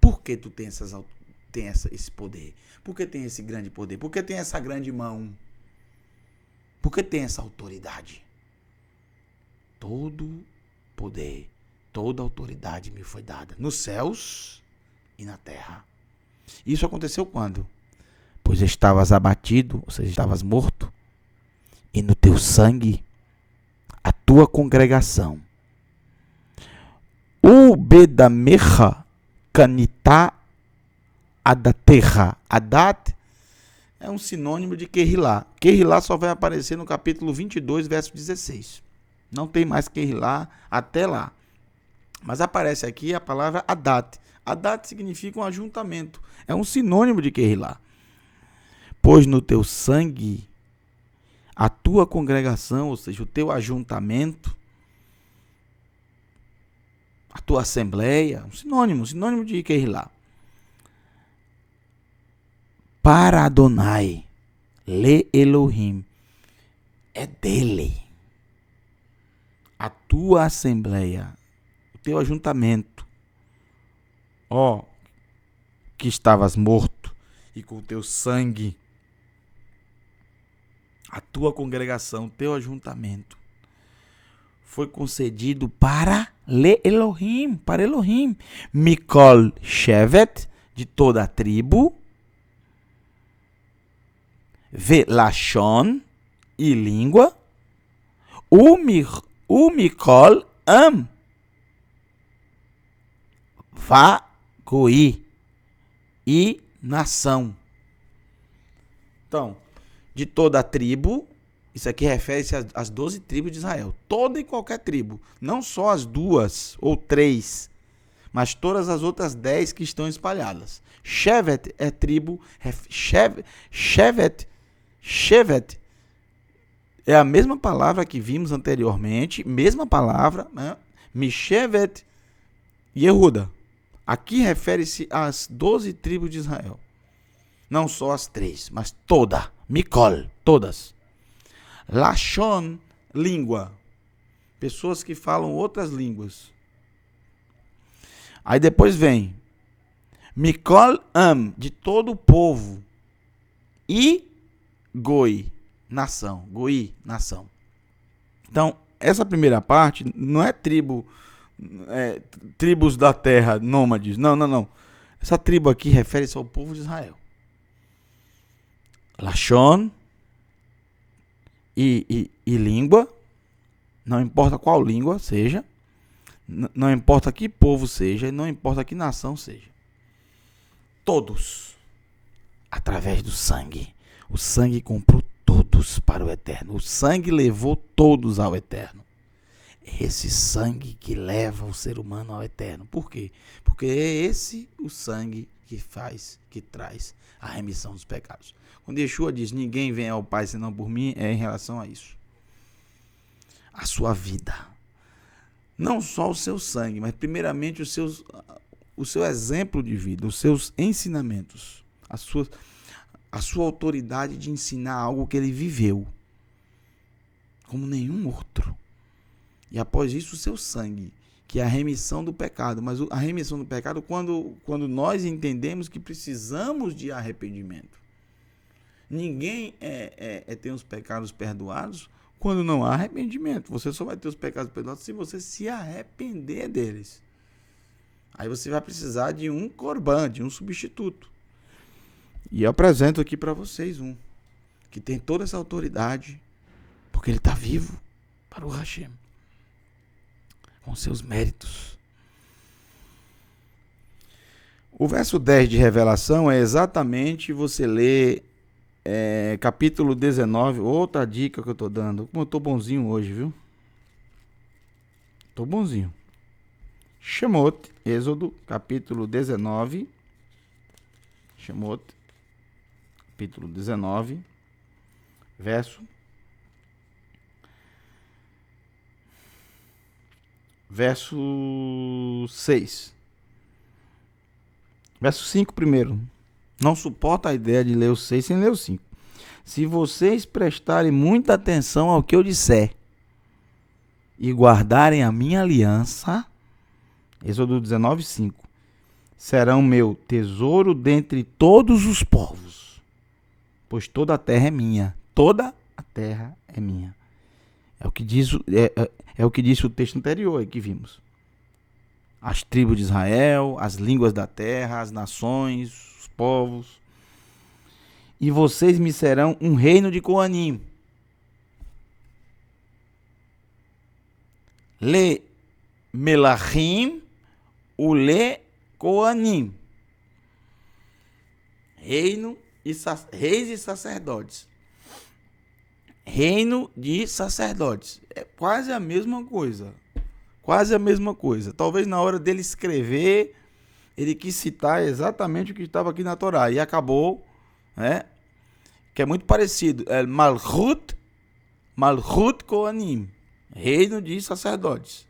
S1: Por que tu tem esse poder? Por que tem esse grande poder? Por que tem essa grande mão? Por que tem essa autoridade? Todo poder, toda autoridade me foi dada, nos céus e na terra. Isso aconteceu quando? Pois estavas abatido, ou seja, estavas morto, e no teu sangue, a tua congregação, o bedamecha kanita adaterra. Adat é um sinônimo de Kehilá. Kehilá só vai aparecer no capítulo 22, verso 16. Não tem mais Kehilá até lá. Mas aparece aqui a palavra Adat. Adat significa um ajuntamento. É um sinônimo de Kehilá. Pois no teu sangue, a tua congregação, ou seja, o teu ajuntamento, a tua assembleia, um sinônimo de Kehilá. Para Adonai, Le Elohim, é dele. A tua assembleia, o teu ajuntamento, que estavas morto e com o teu sangue, a tua congregação, o teu ajuntamento, foi concedido para Le Elohim, para Elohim. Mikol Shevet, de toda a tribo, velashon, e língua, umikol am, vagoi, e nação. Então, de toda a tribo, isso aqui refere-se às 12 tribos de Israel. Toda e qualquer tribo. Não só as 2 ou 3, mas todas as outras 10 que estão espalhadas. Shevet é tribo. Shevet é a mesma palavra que vimos anteriormente. Mesma palavra, né? Mishevet Yehuda. Aqui refere-se às 12 tribos de Israel. Não só as 3, mas toda. Mikol, todas. Lashon, língua. Pessoas que falam outras línguas. Aí depois vem Mikol am, de todo o povo. E Goi, nação. Goi, nação. Então, essa primeira parte não é tribos da terra, nômades. Não. Essa tribo aqui refere-se ao povo de Israel. Lashon e língua, não importa qual língua seja, não importa que povo seja, não importa que nação seja. Todos, através do sangue. O sangue comprou todos para o eterno. O sangue levou todos ao eterno. Esse sangue que leva o ser humano ao eterno. Por quê? Porque é esse o sangue que traz a remissão dos pecados. Quando Yeshua diz, ninguém vem ao Pai senão por mim, é em relação a isso. A sua vida. Não só o seu sangue, mas primeiramente o seu exemplo de vida, os seus ensinamentos, a sua autoridade de ensinar algo que ele viveu, como nenhum outro. E após isso, o seu sangue, que é a remissão do pecado. Mas a remissão do pecado quando nós entendemos que precisamos de arrependimento. Ninguém tem os pecados perdoados quando não há arrependimento. Você só vai ter os pecados perdoados se você se arrepender deles. Aí você vai precisar de um corban, de um substituto. E eu apresento aqui para vocês um que tem toda essa autoridade, porque ele está vivo para o Hashem, com seus méritos. O verso 10 de Revelação é exatamente você ler capítulo 19, outra dica que eu estou dando. Como eu estou bonzinho hoje, viu? Estou bonzinho. Shemot, Êxodo, capítulo 19. Shemot, capítulo 19, verso 6. Verso 5 primeiro. Não suporta a ideia de ler o 6 sem ler o 5. Se vocês prestarem muita atenção ao que eu disser e guardarem a minha aliança, Êxodo 19, 5, serão meu tesouro dentre todos os povos, pois toda a terra é minha. Toda a terra é minha. É o que diz o texto anterior aí que vimos. As tribos de Israel, as línguas da terra, as nações, os povos. E vocês me serão um reino de Coanim. Le Melachim Ule Coanim. Reis e sacerdotes. Reino de sacerdotes. É quase a mesma coisa. Quase a mesma coisa. Talvez na hora dele escrever, ele quis citar exatamente o que estava aqui na Torá. E acabou, né? Que é muito parecido. É Malchut Kohanim. Reino de sacerdotes.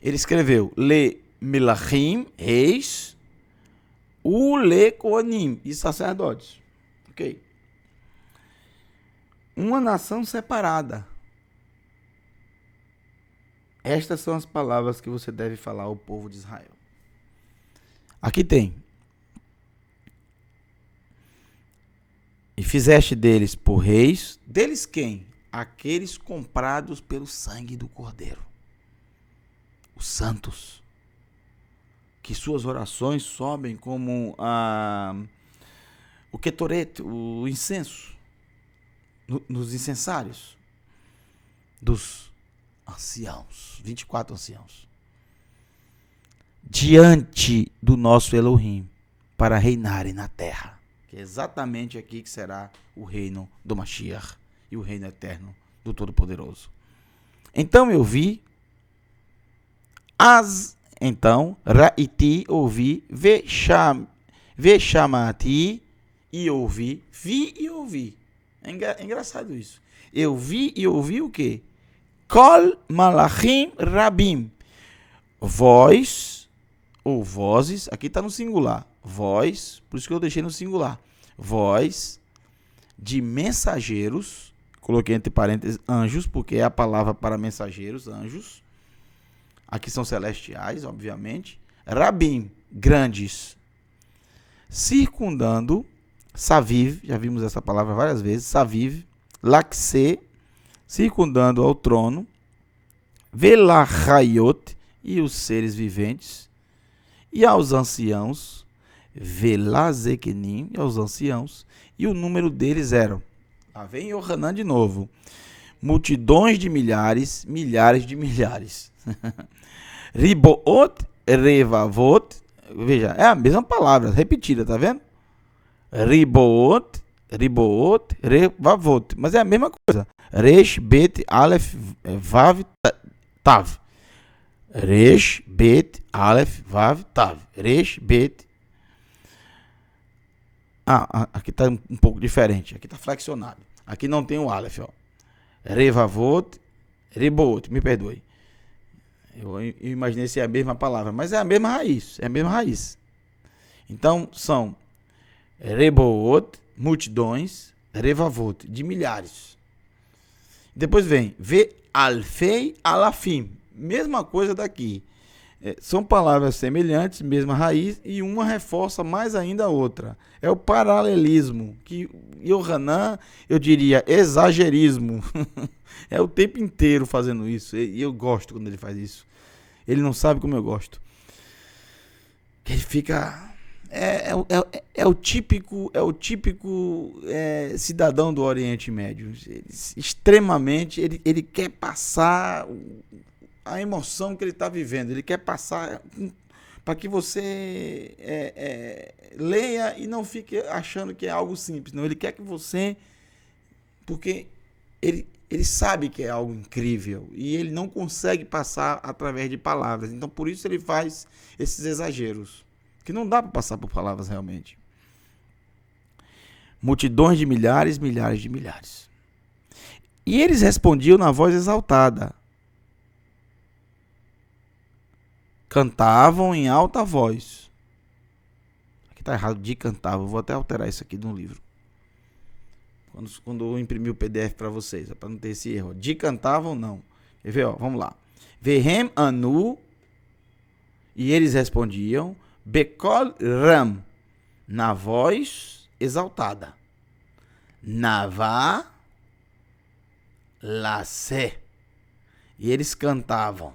S1: Ele escreveu Le Melachim, reis, Ule Kohanim, e sacerdotes. Ok. Uma nação separada. Estas são as palavras que você deve falar ao povo de Israel. Aqui tem. E fizeste deles por reis. Deles quem? Aqueles comprados pelo sangue do Cordeiro. Os santos. que suas orações sobem como o ketoret, o incenso, nos incensários dos anciãos, 24 anciãos, diante do nosso Elohim, para reinarem na terra. Que é exatamente aqui que será o reino do Mashiach e o reino eterno do Todo-Poderoso. Então eu vi, então, Ra'iti, ouvi, Veshamati, e ouvi, vi e ouvi. É engraçado isso. Eu vi e ouvi o quê? Kol Malachim Rabim. Voz, ou vozes, aqui está no singular. Voz, por isso que eu deixei no singular. Voz de mensageiros, coloquei entre parênteses anjos, porque é a palavra para mensageiros, anjos. Aqui são celestiais, obviamente. Rabim, grandes. Circundando, Saviv, já vimos essa palavra várias vezes, Saviv, Laksé, circundando ao trono, Velachayot, e os seres viventes, e aos anciãos, Velazekenim, e aos anciãos, e o número deles eram, lá vem Yohanan de novo, multidões de milhares, milhares de milhares. Riboot, Revavot, veja, é a mesma palavra, repetida, tá vendo? Riboot, Revavot, mas é a mesma coisa. Resh, Bet, Aleph, Vav, Tav. Resh, Bet, Aleph, Vav, Tav. Resh, Bet. Aqui está um pouco diferente. Aqui está flexionado. Aqui não tem o Aleph, ó. Revavot, Riboot, me perdoe. Eu imaginei se é a mesma palavra, mas é a mesma raiz. É a mesma raiz. Então, são Reboot, multidões, Revavot, de milhares. Depois vem Ve Alfei Alafim. Mesma coisa daqui. São palavras semelhantes, mesma raiz, e uma reforça mais ainda a outra. É o paralelismo, que Yohanan, eu diria, exagerismo. É o tempo inteiro fazendo isso, e eu gosto quando ele faz isso. Ele não sabe como eu gosto. Ele fica... É o típico cidadão do Oriente Médio. Extremamente, ele quer passar a emoção que ele está vivendo. Ele quer passar para que você leia e não fique achando que é algo simples. Não, ele quer que você... Porque ele sabe que é algo incrível e ele não consegue passar através de palavras. Então, por isso ele faz esses exageros, que não dá para passar por palavras realmente. Multidões de milhares, milhares de milhares. E eles respondiam na voz exaltada. Cantavam em alta voz. Aqui está errado, de cantavam. Vou até alterar isso aqui no livro. Quando eu imprimir o PDF para vocês, para não ter esse erro. De cantavam, não. Quer ver? Ó, vamos lá. Vehem anu. E eles respondiam. Bekol ram. Na voz exaltada. Navá lacé. E eles cantavam.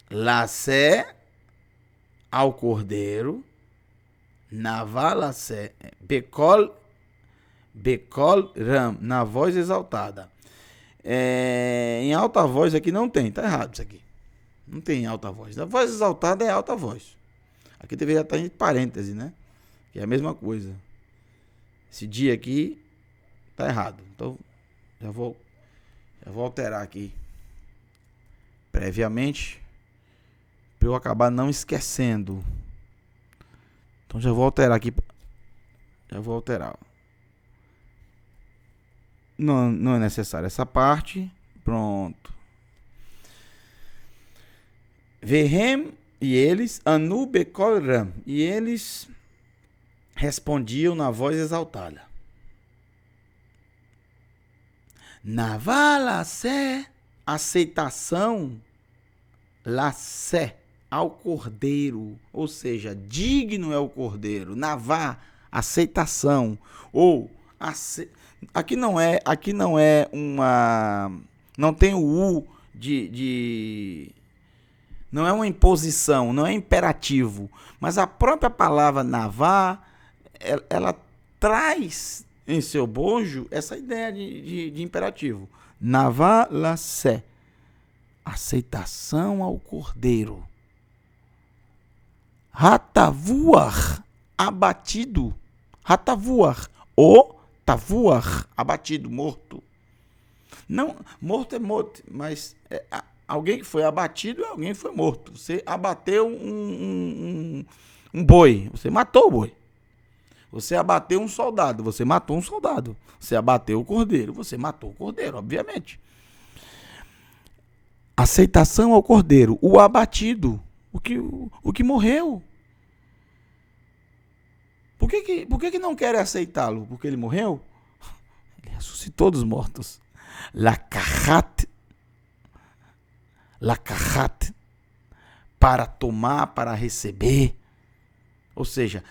S1: Lacé ao cordeiro. Navá lacé. Bekol ram. Na voz exaltada. Em alta voz aqui não tem. Tá errado isso aqui. Não tem alta voz. A voz exaltada é alta voz. Aqui deveria estar em parêntese, né? Que é a mesma coisa. Esse dia aqui tá errado. Então, já vou alterar aqui previamente para eu acabar não esquecendo. Então já vou alterar aqui. Não é necessário essa parte. Pronto. Vehem, e eles, anu bekol ram, e eles respondiam na voz exaltada. Navá lacé, aceitação, lacé, ao cordeiro, ou seja, digno é o cordeiro. Navá, aceitação, ou Aqui não é uma, não tem o U não é uma imposição, não é imperativo, mas a própria palavra navá, ela traz em seu bojo essa ideia de imperativo. Navá lacé, aceitação ao cordeiro. Hatavuar, abatido. Hatavuar, o tavuar, abatido, morto. Não, morto é morto, mas alguém que foi abatido é alguém que foi morto. Você abateu um boi, você matou o boi. Você abateu um soldado, você matou um soldado. Você abateu o cordeiro, você matou o cordeiro, obviamente. Aceitação ao cordeiro, o abatido, o que morreu. Por que não querem aceitá-lo? Porque ele morreu? Ele ressuscitou dos mortos. Lakahat, para tomar, para receber. Ou seja,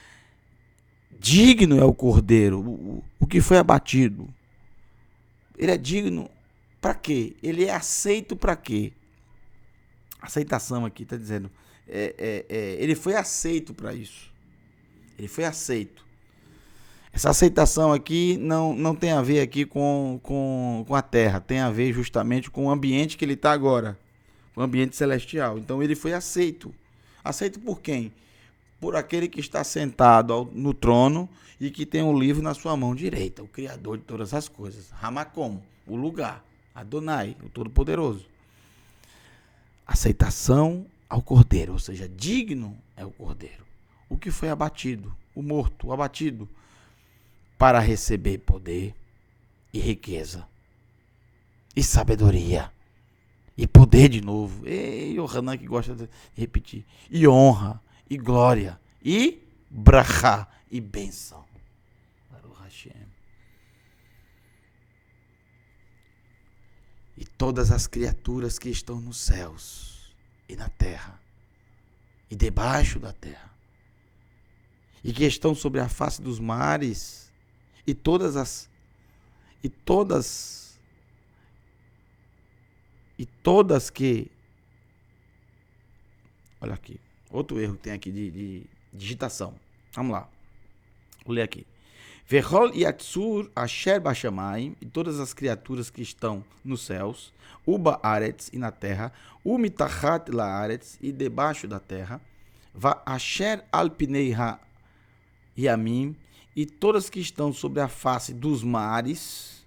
S1: digno é o cordeiro, o que foi abatido. Ele é digno para quê? Ele é aceito para quê? Aceitação aqui está dizendo, ele foi aceito para isso. Ele foi aceito. Essa aceitação aqui não tem a ver aqui com a terra, tem a ver justamente com o ambiente que ele está agora, o ambiente celestial. Então ele foi aceito. Aceito por quem? Por aquele que está sentado no trono e que tem um livro na sua mão direita, o Criador de todas as coisas. Hamakom, o lugar. Adonai, o Todo-Poderoso. Aceitação ao cordeiro, ou seja, digno é o cordeiro. O que foi abatido, o morto, o abatido, para receber poder e riqueza, e sabedoria, e poder de novo. E o Hanan que gosta de repetir. E honra, e glória, e brachá, e bênção. Baruch Hashem. E todas as criaturas que estão nos céus, e na terra, e debaixo da terra, e que estão sobre a face dos mares, e todas que, olha aqui, outro erro que tem aqui de digitação. Vamos lá, vou ler aqui. Vechol yatsur asher bashamayim, e todas as criaturas que estão nos céus, uba aretz, e na terra, umitachat laaretz, e debaixo da terra, va asher alpinei ha yamim, e todas que estão sobre a face dos mares,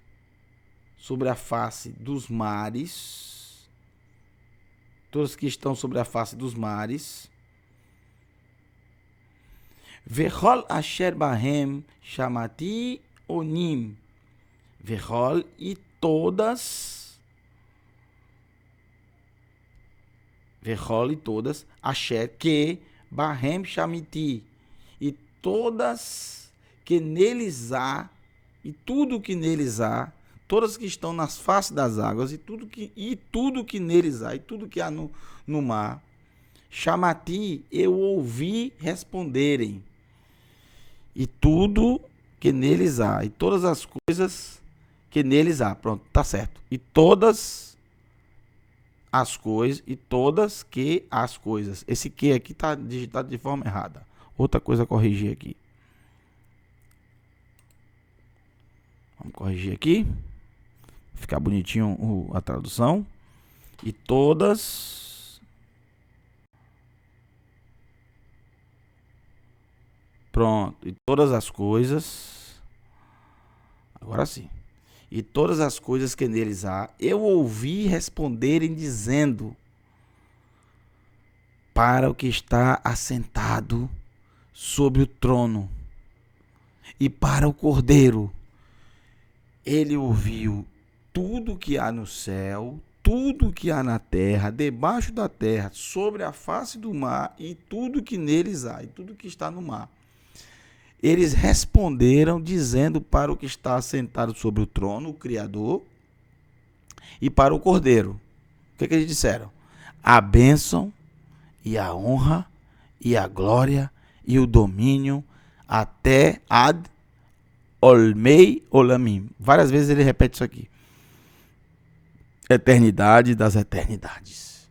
S1: todas que estão sobre a face dos mares, Vechol asher bahem chamati onim, Vechol, e todas, asher que bahem chamiti, e todas que neles há, e tudo que neles há, todas que estão nas faces das águas, e tudo que neles há, e tudo que há no mar, chamati, eu ouvi responderem, e tudo que neles há, e todas as coisas que neles há, pronto, tá certo, e todas as coisas, e todas que as coisas, esse que aqui tá digitado de forma errada, outra coisa a corrigir aqui. Vamos corrigir aqui. Ficar bonitinho a tradução. E todas. Pronto. E todas as coisas. Agora sim. E todas as coisas que neles há, eu ouvi responderem dizendo: para o que está assentado sobre o trono e para o Cordeiro. Ele ouviu tudo que há no céu, tudo que há na terra, debaixo da terra, sobre a face do mar, e tudo que neles há, e tudo que está no mar. Eles responderam dizendo para o que está assentado sobre o trono, o Criador, e para o Cordeiro. O que eles disseram? A bênção e a honra e a glória e o domínio até ad Olmei Olamim. Várias vezes ele repete isso aqui. Eternidade das eternidades.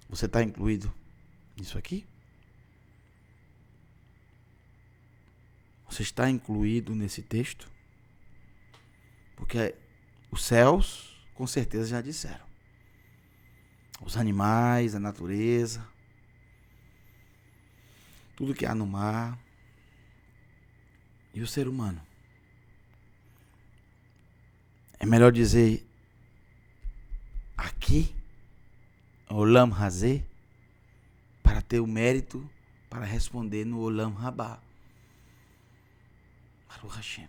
S1: Você está incluído nisso aqui? Você está incluído nesse texto? Porque os céus, com certeza, já disseram. Os animais, a natureza, tudo que há no mar. E o ser humano? É melhor dizer aqui, Olam Hazé, para ter o mérito para responder no Olam Rabá. Baruch Hashem.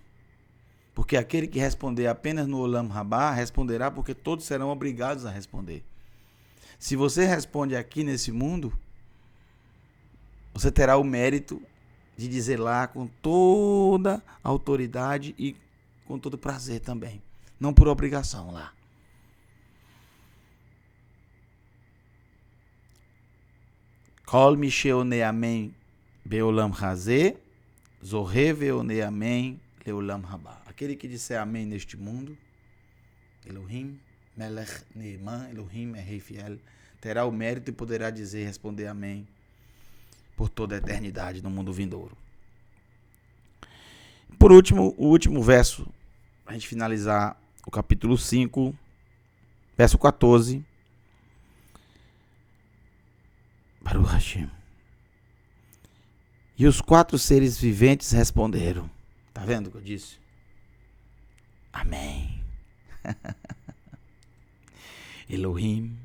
S1: Porque aquele que responder apenas no Olam Rabá, responderá porque todos serão obrigados a responder. Se você responde aqui nesse mundo, você terá o mérito de dizer lá com toda a autoridade e com todo prazer também. Não por obrigação lá. Kol misheone amém beolam hazé, zorre veone amém leolam rabá. Aquele que disser amém neste mundo, Elohim, Melech Neeman, Elohim é rei fiel, terá o mérito e poderá dizer, responder amém por toda a eternidade no mundo vindouro. Por último, o último verso, para a gente finalizar o capítulo 5, verso 14. Baruch Hashem. E os 4 seres viventes responderam. Tá vendo o que eu disse? Amém. Elohim,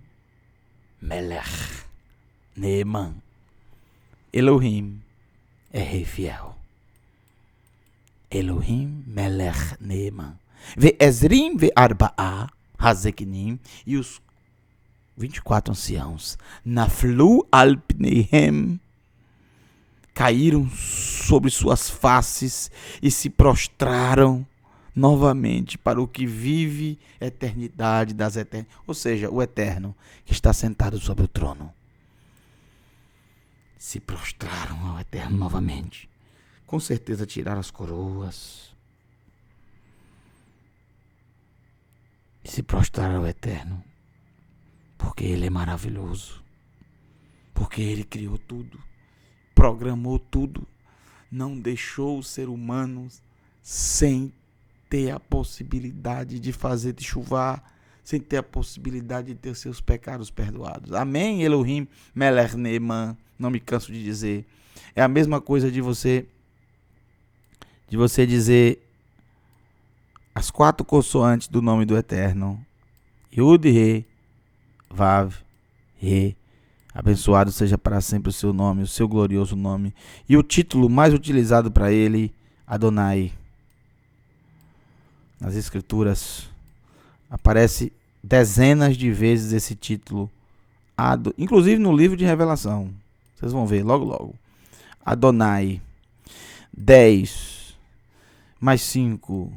S1: Melech, Neeman. Elohim é rei fiel. Elohim, Melech, Neeman. Ve'ezrim ve'arba'a hazeknim. E os 24 anciãos. Naflu al pneihem. Caíram sobre suas faces e se prostraram novamente para o que vive eternidade das eternidades. Ou seja, o eterno que está sentado sobre o trono. Se prostraram ao eterno novamente. Com certeza tiraram as coroas. E se prostraram ao eterno. Porque ele é maravilhoso. Porque ele criou tudo. Programou tudo. Não deixou o ser humano sem ter a possibilidade de fazer de chuvar, sem ter a possibilidade de ter seus pecados perdoados. Amém, Elohim, Melech Neeman. Não me canso de dizer. É a mesma coisa de você dizer as 4 consoantes do nome do Eterno. Yud, Re, Vav, Re. Abençoado seja para sempre o seu nome, o seu glorioso nome. E o título mais utilizado para ele, Adonai. Nas Escrituras aparece dezenas de vezes esse título, inclusive no livro de Revelação. Vocês vão ver logo logo. Adonai. 10 mais 5,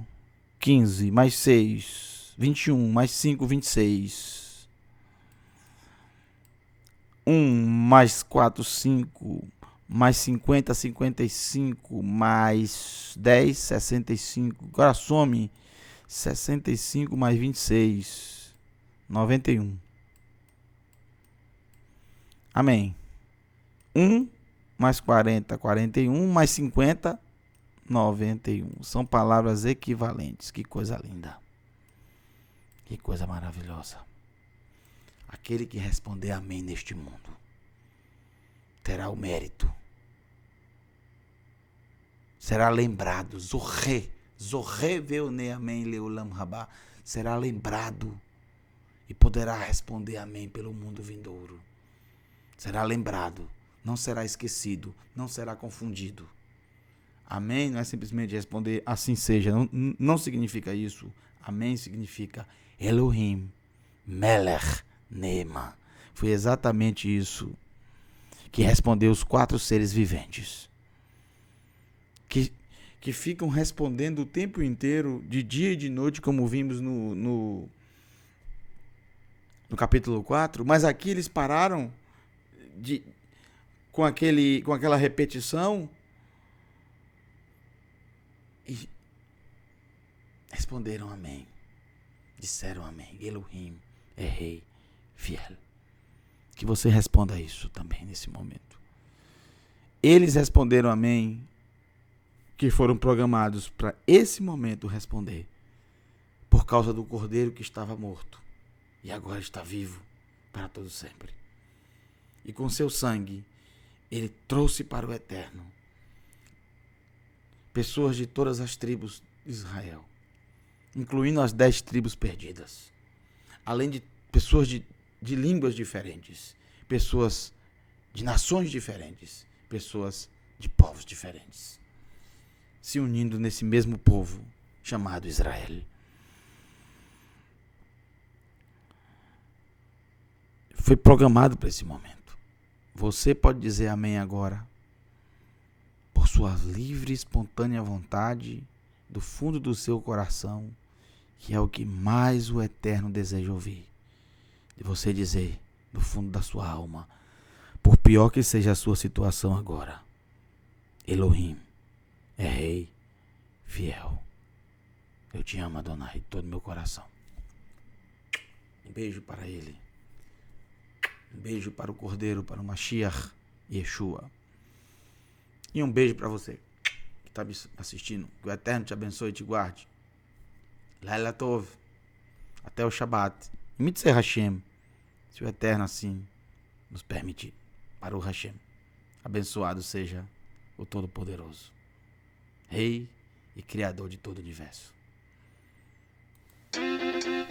S1: 15 mais 6, 21 mais 5, 26. 1 mais 4, 5, mais 50, 55, mais 10, 65. Agora some 65 mais 26, 91. Amém. 1 mais 40, 41, mais 50, 91. São palavras equivalentes. Que coisa linda. Que coisa maravilhosa. Aquele que responder amém neste mundo terá o mérito. Será lembrado. Zorre veone amém leolam rabá. Será lembrado e poderá responder amém pelo mundo vindouro. Será lembrado. Não será esquecido. Não será confundido. Amém não é simplesmente responder assim seja. Não significa isso. Amém significa Elohim, Melech, Neeman. Foi exatamente isso que respondeu os 4 seres viventes. Que ficam respondendo o tempo inteiro, de dia e de noite, como vimos no capítulo 4. Mas aqui eles pararam com aquela repetição E responderam amém. Disseram amém. Elohim é rei fiel. Que você responda isso também nesse momento. Eles responderam amém, que foram programados para esse momento responder, por causa do cordeiro que estava morto e agora está vivo para todo sempre. E com seu sangue, ele trouxe para o eterno pessoas de todas as tribos de Israel, incluindo as 10 tribos perdidas, além de pessoas de línguas diferentes, pessoas de nações diferentes, pessoas de povos diferentes, se unindo nesse mesmo povo chamado Israel. Foi programado para esse momento. Você pode dizer amém agora, por sua livre e espontânea vontade, do fundo do seu coração, que é o que mais o Eterno deseja ouvir. De você dizer, do fundo da sua alma, por pior que seja a sua situação agora, Elohim é rei fiel. Eu te amo, Adonai, de todo meu coração. Um beijo para ele. Um beijo para o Cordeiro, para o Mashiach Yeshua. E um beijo para você que está me assistindo. Que o Eterno te abençoe e te guarde. Laila Tov. Até o Shabbat. Mitzvah Hashem. Se o Eterno assim nos permitir. Para o Hashem. Abençoado seja o Todo-Poderoso, Rei e Criador de todo o universo.
S2: Let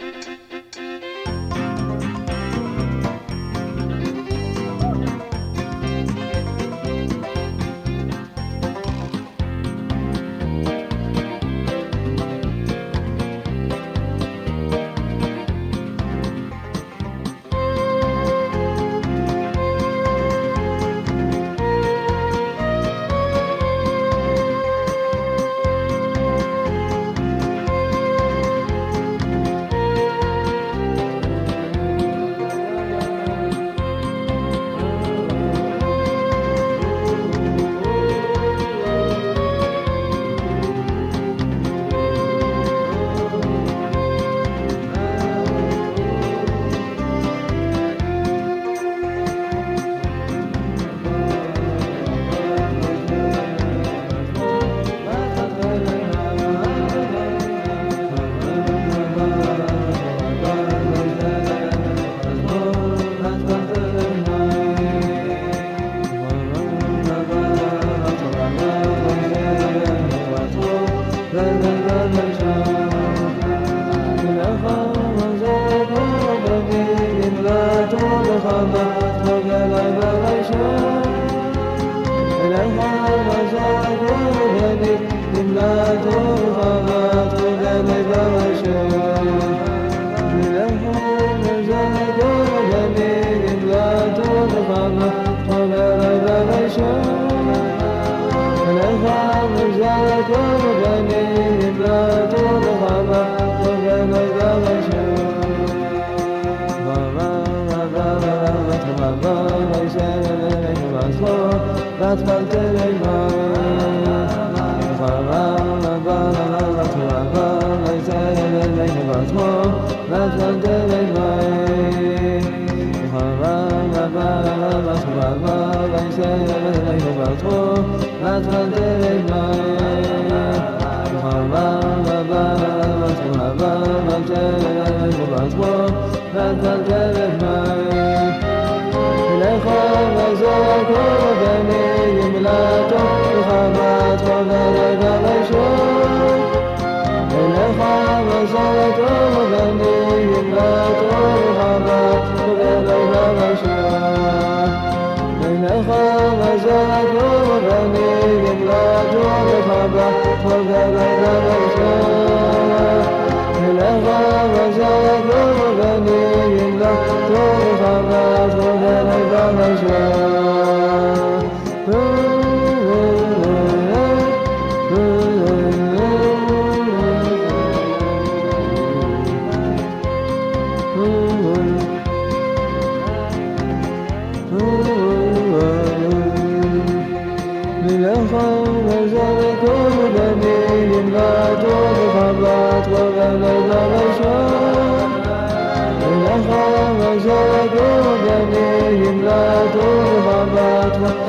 S2: Lecha,